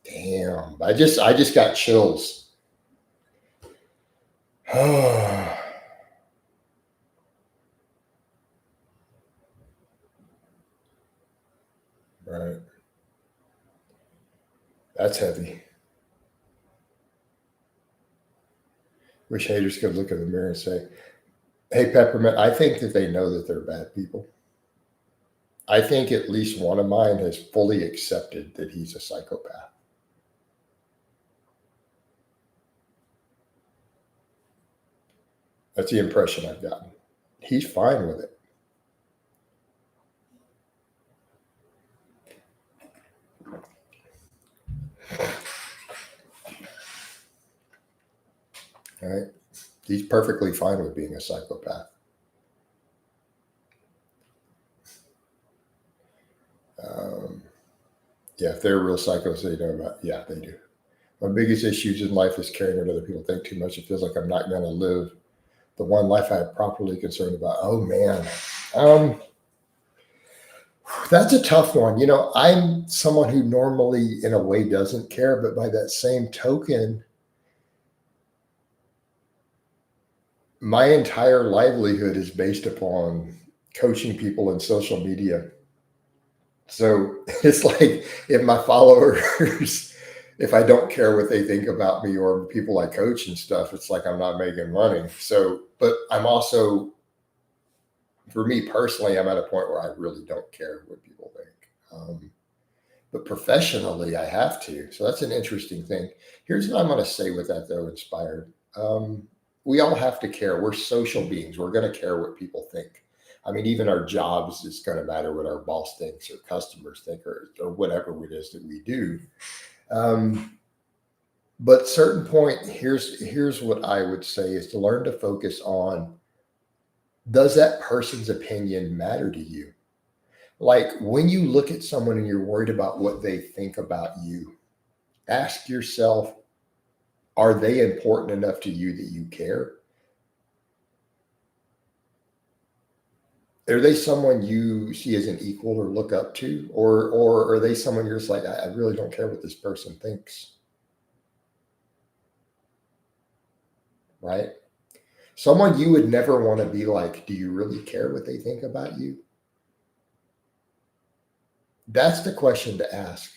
Damn. I just got chills. Right. That's heavy. Wish haters could look in the mirror and say, hey, Peppermint, I think that they know that they're bad people. I think at least one of mine has fully accepted that he's a psychopath. That's the impression I've gotten. He's fine with it. All right. He's perfectly fine with being a psychopath. Yeah, if they're real psychos, they know about. Yeah, they do. My biggest issues in life is caring what other people think too much. It feels like I'm not going to live the one life I am properly concerned about. Oh man, that's a tough one. I'm someone who normally, in a way, doesn't care, but by that same token, my entire livelihood is based upon coaching people in social media. So it's like if my followers, if I don't care what they think about me or people I coach and stuff, it's like I'm not making money. So, but I'm also, for me personally, I'm at a point where I really don't care what people think. But professionally, I have to. So that's an interesting thing. Here's what I'm going to say with that, though, inspired. We all have to care. We're social beings. We're going to care what people think. I mean, even our jobs, it's going to matter what our boss thinks or customers think or whatever it is that we do. But certain point, here's what I would say is to learn to focus on, does that person's opinion matter to you? Like when you look at someone and you're worried about what they think about you, ask yourself, are they important enough to you that you care? Are they someone you see as an equal or look up to? Or are they someone you're just like, I really don't care what this person thinks? Right? Someone you would never want to be like, do you really care what they think about you? That's the question to ask.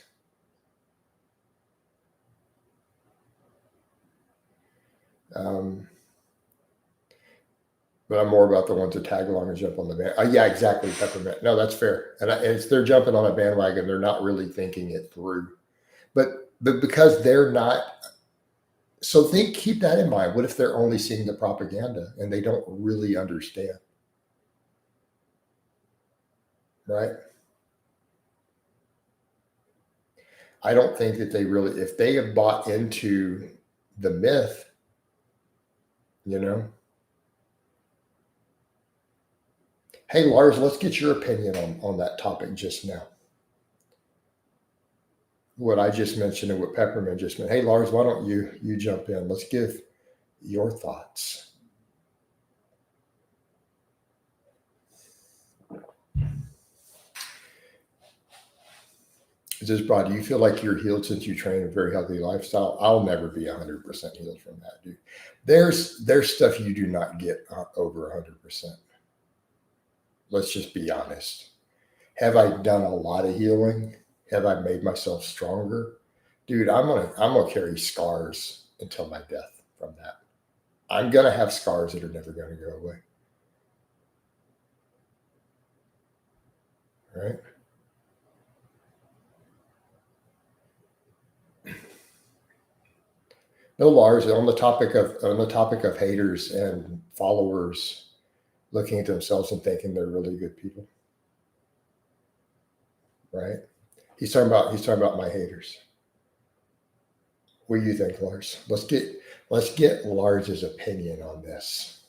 But I'm more about the ones that tag along and jump on the band. Yeah, exactly, Peppermint. No, that's fair. And they're jumping on a bandwagon. They're not really thinking it through. But because they're not, so keep that in mind. What if they're only seeing the propaganda and they don't really understand? Right? I don't think that they really, if they have bought into the myth, Hey, Lars, let's get your opinion on that topic just now. What I just mentioned and what Peppermint just mentioned. Hey, Lars, why don't you jump in? Let's give your thoughts. Is this broad? Do you feel like you're healed since you train a very healthy lifestyle? I'll never be 100% healed from that, dude. There's stuff you do not get over 100%. Let's just be honest. Have I done a lot of healing? Have I made myself stronger? Dude, I'm gonna carry scars until my death from that. I'm gonna have scars that are never gonna go away. Right? No, Lars, on the topic of haters and followers looking at themselves and thinking they're really good people. Right? He's talking about my haters. What do you think, Lars? Let's get Lars's opinion on this.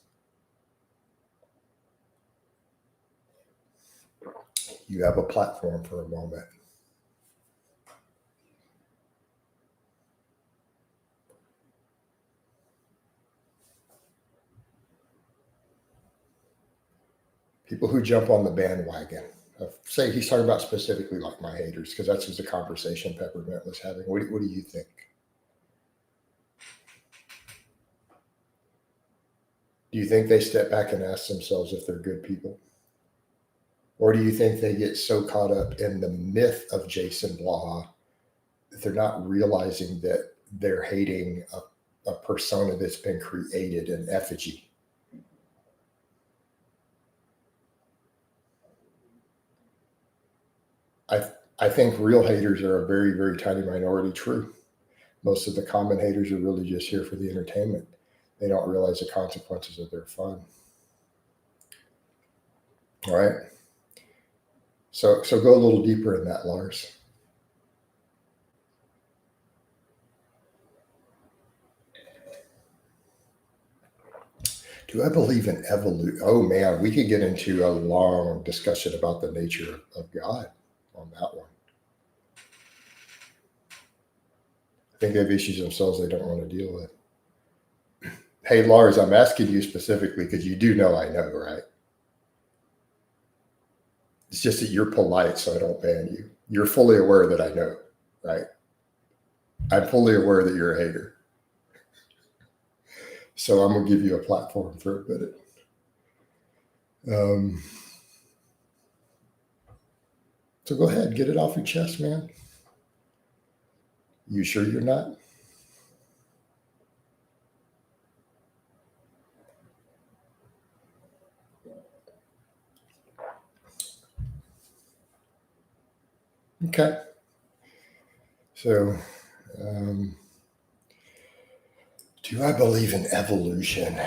You have a platform for a moment. People who jump on the bandwagon. Say he's talking about specifically like my haters, because that's just a conversation Peppermint was having. What do you think? Do you think they step back and ask themselves if they're good people? Or do you think they get so caught up in the myth of Jason Blaha that they're not realizing that they're hating a persona that's been created in effigy? I think real haters are a very, very tiny minority. True. Most of the common haters are really just here for the entertainment. They don't realize the consequences of their fun. All right. So go a little deeper in that, Lars. Do I believe in evolution? Oh man, we could get into a long discussion about the nature of God on that one. I think they have issues themselves they don't want to deal with. Hey, Lars, I'm asking you specifically because you do know I know, right? It's just that you're polite, so I don't ban you. You're fully aware that I know, right? I'm fully aware that you're a hater. So I'm going to give you a platform for a minute. So go ahead, get it off your chest, man. You sure you're not? Okay. So, do I believe in evolution?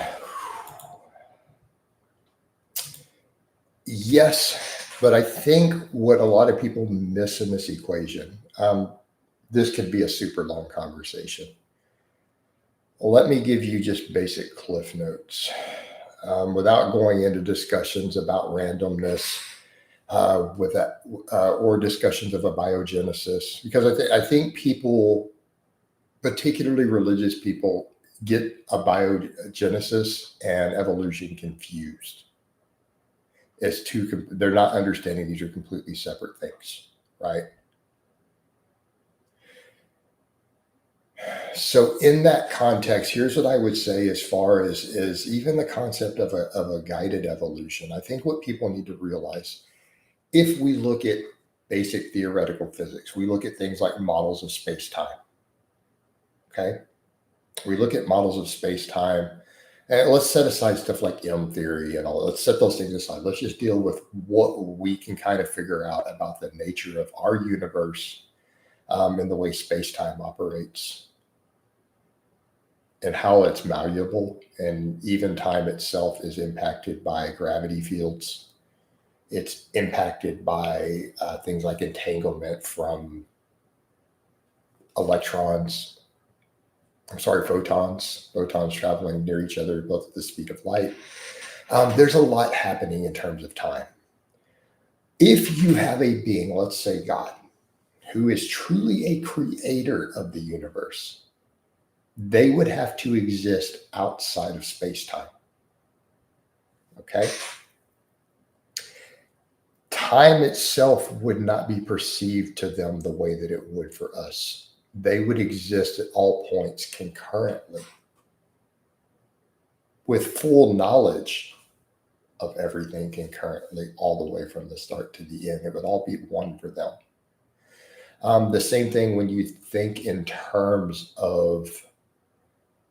Yes, but I think what a lot of people miss in this equation, this could be a super long conversation. Let me give you just basic cliff notes without going into discussions about randomness with that or discussions of abiogenesis, because I think people, particularly religious people, get abiogenesis and evolution confused. They're not understanding these are completely separate things, right? So in that context, here's what I would say as far as even the concept of a guided evolution. I think what people need to realize, if we look at basic theoretical physics, we look at things like models of space-time. Okay? We look at models of space-time, and let's set aside stuff like M theory and all. Let's set those things aside. Let's just deal with what we can kind of figure out about the nature of our universe and the way space-time operates and how it's malleable. And even time itself is impacted by gravity fields. It's impacted by things like entanglement from photons traveling near each other, both at the speed of light. There's a lot happening in terms of time. If you have a being, let's say God, who is truly a creator of the universe, they would have to exist outside of space-time. Okay? Time itself would not be perceived to them the way that it would for us. They would exist at all points concurrently with full knowledge of everything concurrently, all the way from the start to the end. It would all be one for them. The same thing when you think in terms of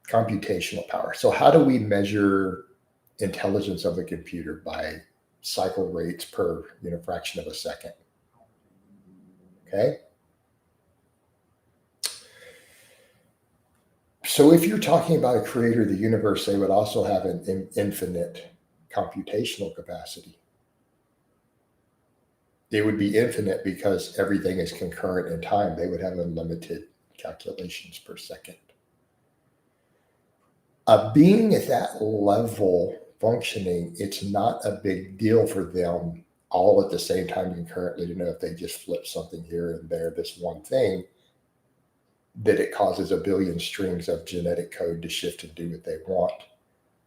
computational power. So how do we measure intelligence of a computer? By cycle rates per fraction of a second. Okay. So if you're talking about a creator of the universe, they would also have an infinite computational capacity. It would be infinite because everything is concurrent in time. They would have unlimited calculations per second. A being at that level functioning, it's not a big deal for them all at the same time concurrently to know if they just flip something here and there, this one thing, that it causes a billion strings of genetic code to shift and do what they want,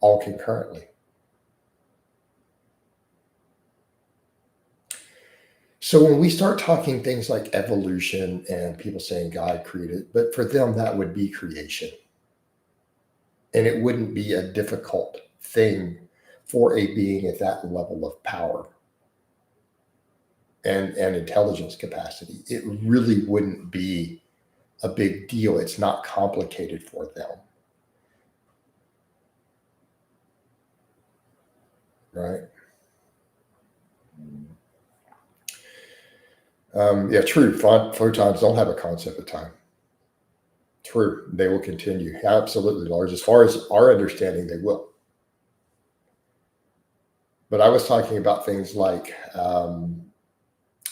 all concurrently. So when we start talking things like evolution and people saying God created, but for them, that would be creation. And it wouldn't be a difficult thing for a being at that level of power and intelligence capacity. It really wouldn't be a big deal. It's not complicated for them. Right? Yeah, true. Photons don't have a concept of time. True. They will continue. Absolutely, Lars. As far as our understanding, they will. But I was talking about things like,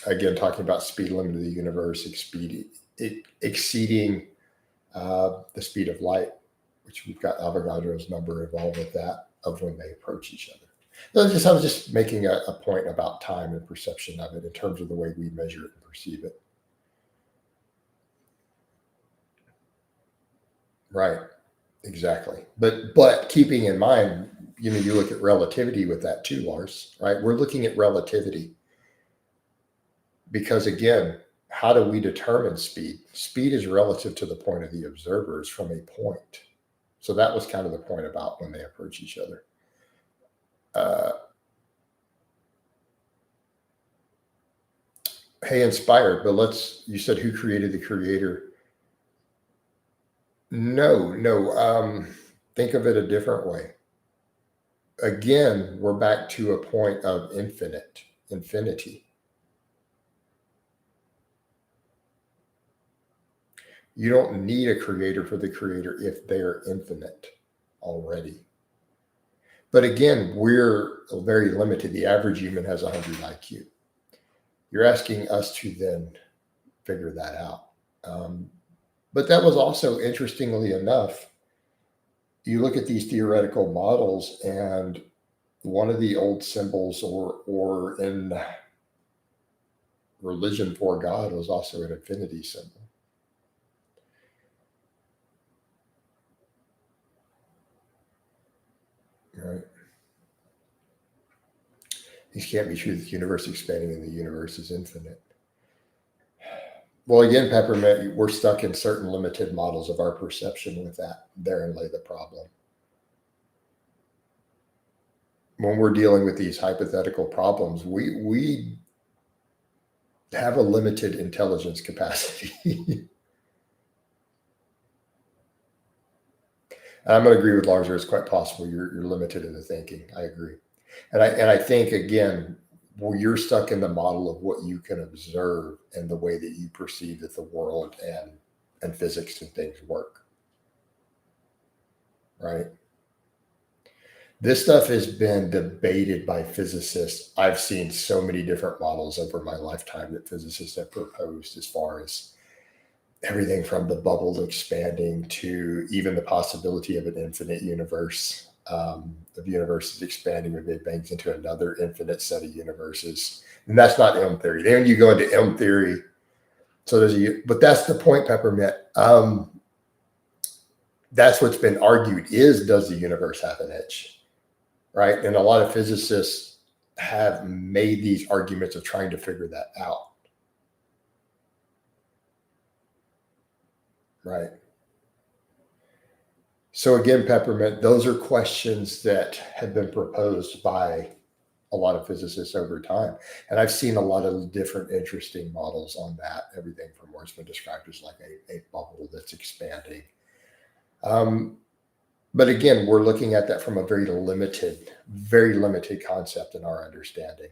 again, talking about speed limit of the universe, exceeding the speed of light, which we've got Avogadro's number involved with that, of when they approach each other. I was just making a point about time and perception of it in terms of the way we measure it and perceive it. Right. Exactly. But keeping in mind, you look at relativity with that too, Lars, right? We're looking at relativity because again, how do we determine speed? Speed is relative to the point of the observers from a point. So that was kind of the point about when they approach each other. Hey, inspired, but you said who created the creator? No. Think of it a different way. Again, we're back to a point of infinity. You don't need a creator for the creator if they're infinite already. But again, we're very limited. The average human has 100 IQ. You're asking us to then figure that out. But that was also, interestingly enough, you look at these theoretical models, and one of the old symbols or in religion for God was also an infinity symbol. Right? These can't be true. The universe expanding and the universe is infinite. Well, again, Peppermint, we're stuck in certain limited models of our perception with that. Therein lay the problem. When we're dealing with these hypothetical problems, we have a limited intelligence capacity. I'm going to agree with Larger. It's quite possible you're limited in the thinking. I agree, and I think again, well, you're stuck in the model of what you can observe and the way that you perceive that the world and physics and things work. Right. This stuff has been debated by physicists. I've seen so many different models over my lifetime that physicists have proposed, as far as everything from the bubble expanding to even the possibility of an infinite universe. The universe is expanding with Big Bangs into another infinite set of universes. And that's not M theory. Then you go into M theory. So but that's the point, Peppermint. That's what's been argued is, does the universe have an edge? Right? And a lot of physicists have made these arguments of trying to figure that out. Right. So again, Peppermint, those are questions that have been proposed by a lot of physicists over time. And I've seen a lot of different interesting models on that, everything from where it's been described as like a bubble that's expanding. But again, we're looking at that from a very limited concept in our understanding.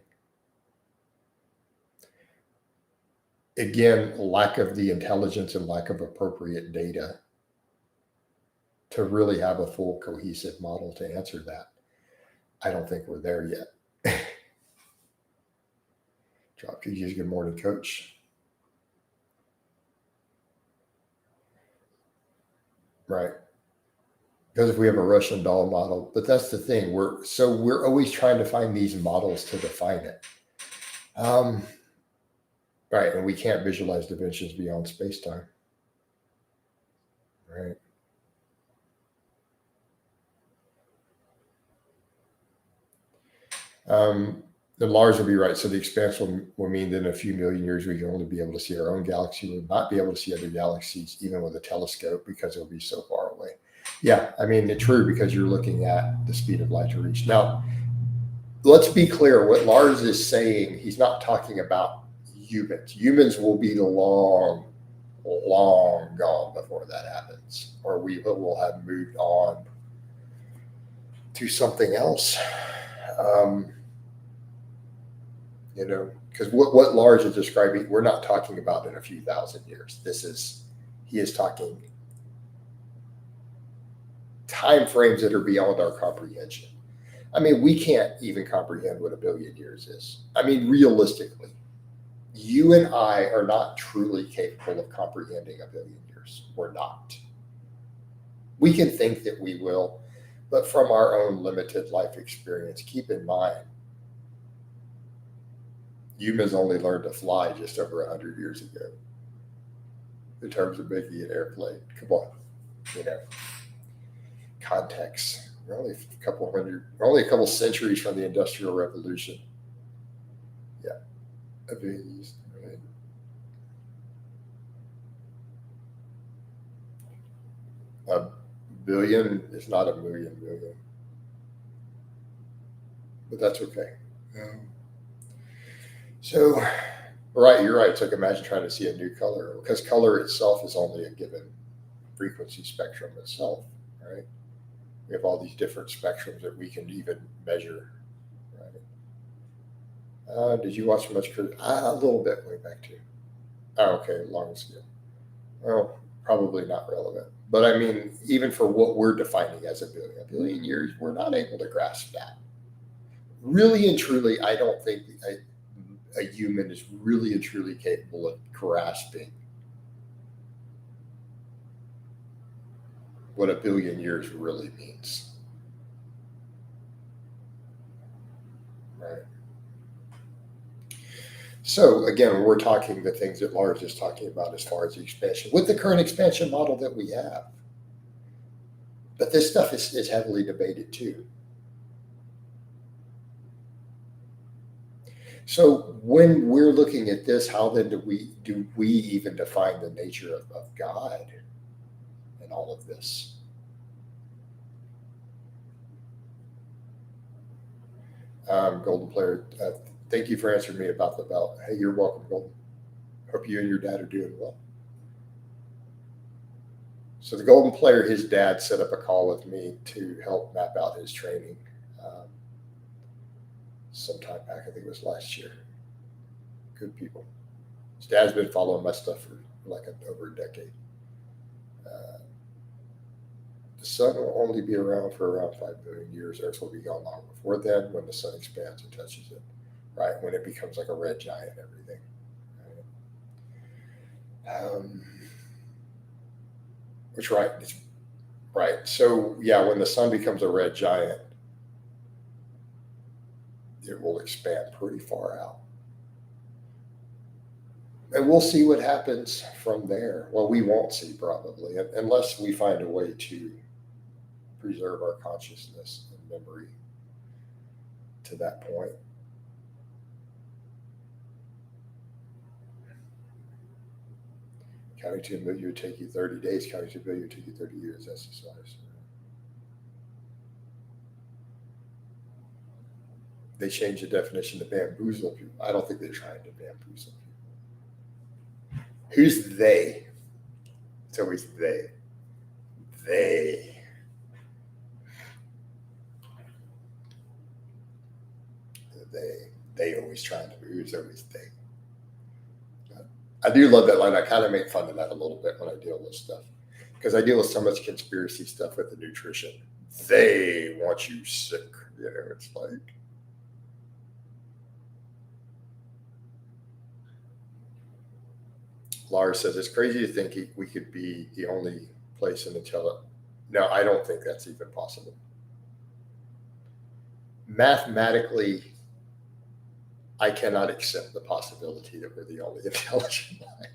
Again, lack of the intelligence and lack of appropriate data to really have a full cohesive model to answer that. I don't think we're there yet. Drop GG's good morning, coach. Right. Because if we have a Russian doll model, but that's the thing. We're always trying to find these models to define it. Right. And we can't visualize dimensions beyond space-time. Right. Then Lars will be right. So the expansion will mean that in a few million years, we can only be able to see our own galaxy. We will not be able to see other galaxies, even with a telescope, because it'll be so far away. Yeah, I mean, it's true because you're looking at the speed of light to reach. Now, let's be clear. What Lars is saying, he's not talking about humans. Humans will be long gone before that happens, or we will have moved on to something else. Because what Lars is describing, we're not talking about in a few thousand years. He is talking time frames that are beyond our comprehension. I mean, we can't even comprehend what a billion years is. I mean, realistically, you and I are not truly capable of comprehending a billion years. We're not. We can think that we will, but from our own limited life experience, keep in mind, humans only learned to fly just over 100 years ago in terms of making an airplane. Come on, context. We're only a couple centuries from the Industrial Revolution. Yeah, a billion years. Right? A billion is not a million, but that's okay. So, right, you're right. It's like imagine trying to see a new color, because color itself is only a given frequency spectrum itself, right? We have all these different spectrums that we can even measure, right? Did you watch much? A little bit way back to. Oh, okay, long scale. Well, probably not relevant. But I mean, even for what we're defining as a billion years, we're not able to grasp that. Really and truly, I don't think a human is really and truly capable of grasping what a billion years really means. Right. So again, we're talking the things that Lars is talking about as far as the expansion with the current expansion model that we have. But this stuff is heavily debated too. So when we're looking at this, how then do we even define the nature of God in all of this? Golden Player, thank you for answering me about the belt. Hey, you're welcome, Golden. Hope you and your dad are doing well. So the Golden Player, his dad set up a call with me to help map out his training sometime back. I think it was last year. Good people. His dad's been following my stuff for like over a decade. The sun will only be around for around 5 billion years. Earth will be gone long before then when the sun expands and touches it, right? When it becomes like a red giant and everything. Which, right. Right. So, yeah, when the sun becomes a red giant, it will expand pretty far out. And we'll see what happens from there. Well, we won't see probably, unless we find a way to preserve our consciousness and memory to that point. Counting to a million would take you 30 days. Counting to a billion would take you 30 years. That's the size. They changed the definition to bamboozle people. I don't think they're trying to bamboozle people. Who's they? It's always they. They. They always trying to. Who's always they? I do love that line. I kind of make fun of that a little bit when I deal with stuff, because I deal with so much conspiracy stuff with the nutrition. They want you sick. It's like. Lars says it's crazy to think we could be the only place in the tele. No, I don't think that's even possible. Mathematically, I cannot accept the possibility that we're the only intelligent life.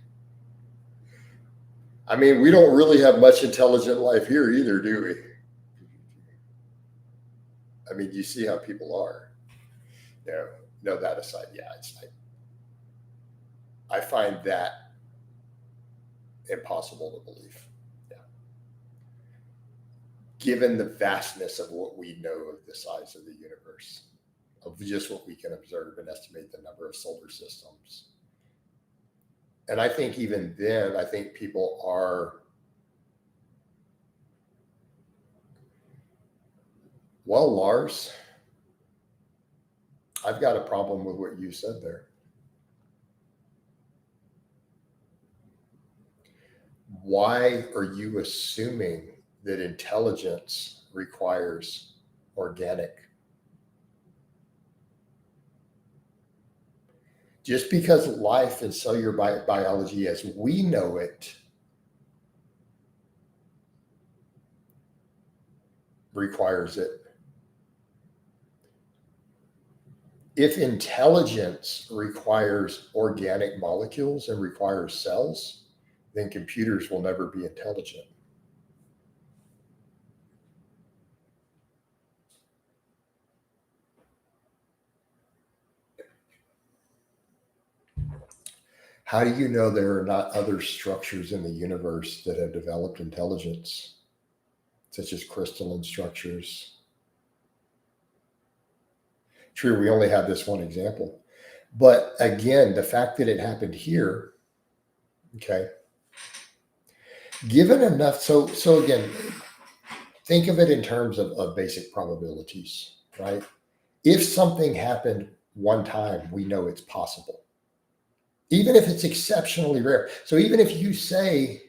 I mean, we don't really have much intelligent life here either, do we? I mean, you see how people are. no, that aside, yeah, it's like, I find that impossible to believe. Yeah. Given the vastness of what we know of the size of the universe, of just what we can observe and estimate the number of solar systems. And I think even then, I think people are, well, Lars, I've got a problem with what you said there. Why are you assuming that intelligence requires organic? Just because life and cellular biology as we know it requires it. If intelligence requires organic molecules and requires cells, then computers will never be intelligent. How do you know there are not other structures in the universe that have developed intelligence, such as crystalline structures? True, we only have this one example. But again, the fact that it happened here, okay, given enough, so again, think of it in terms of basic probabilities, right? If something happened one time, we know it's possible, even if it's exceptionally rare. So even if you say,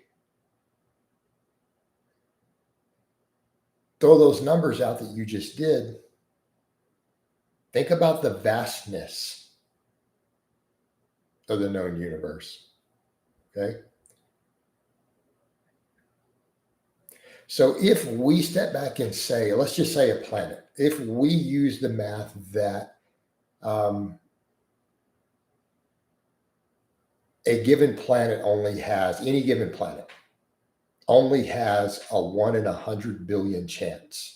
throw those numbers out that you just did, think about the vastness of the known universe, okay? So if we step back and say, let's just say a planet, if we use the math that a given planet only has, any given planet only has a 1 in 100 billion chance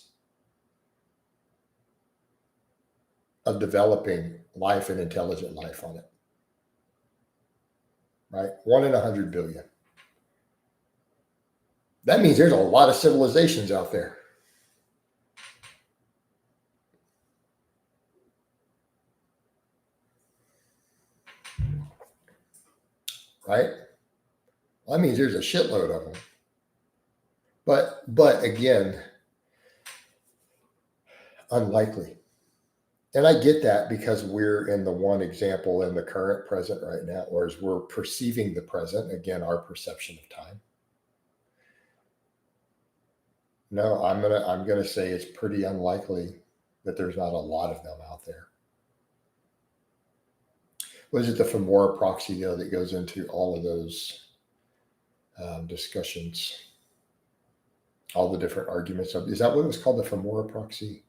of developing life and intelligent life on it, right? 1 in 100 billion. That means there's a lot of civilizations out there. Right? Well, that means there's a shitload of them. But again, unlikely. And I get that because we're in the one example in the current present right now, or as we're perceiving the present, again, our perception of time. No, I'm gonna say it's pretty unlikely that there's not a lot of them out there. Was it the Femora proxy though that goes into all of those discussions, all the different arguments of? Is that what it was called, the Femora proxy?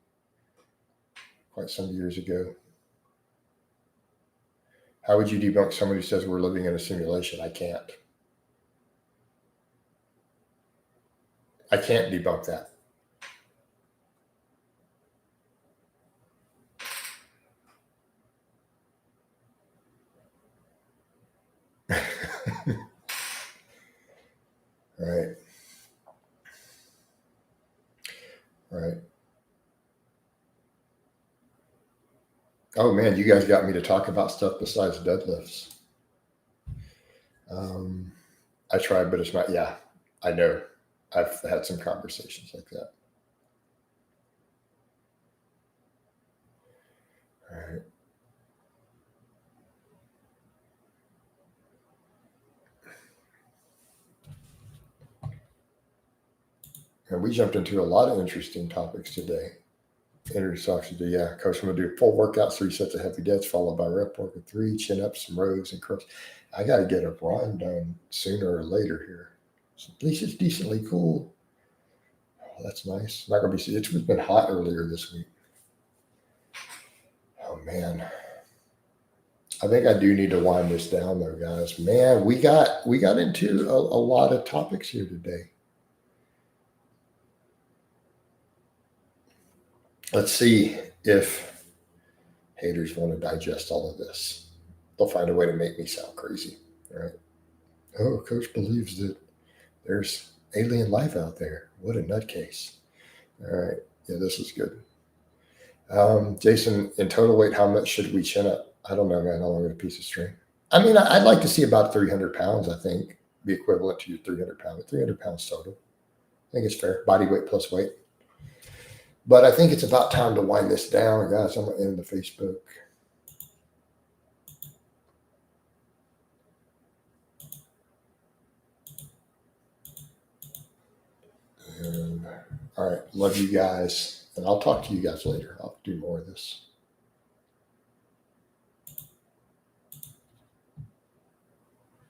Quite some years ago. How would you debunk somebody who says we're living in a simulation? I can't. I can't debunk that. Right. Right. Oh man, you guys got me to talk about stuff besides deadlifts. I tried, but it's not. Yeah, I know. I've had some conversations like that. All right. And we jumped into a lot of interesting topics today. Yeah, coach, I'm gonna do full workouts, 3 sets of heavy deadlifts, followed by rep work of 3, chin ups, some rows and curls. I got to get a run done sooner or later here. So at least it's decently cool. Oh, that's nice. Not gonna be. It's been hot earlier this week. Oh man, I think I do need to wind this down though, guys. Man, we got into a lot of topics here today. Let's see if Haters want to digest all of this. They'll find a way to make me sound crazy, right? Oh, coach believes that there's alien life out there. What a nutcase. All right. Yeah, this is good. Jason, in total weight, how much should we chin up? I don't know, man. How long is a piece of string? I mean, I'd like to see about 300 pounds, I think, be equivalent to your 300 pounds. 300 pounds total. I think it's fair. Body weight plus weight. But I think it's about time to wind this down, guys. I'm going to end the Facebook. And, all right. Love you guys. And I'll talk to you guys later. I'll do more of this.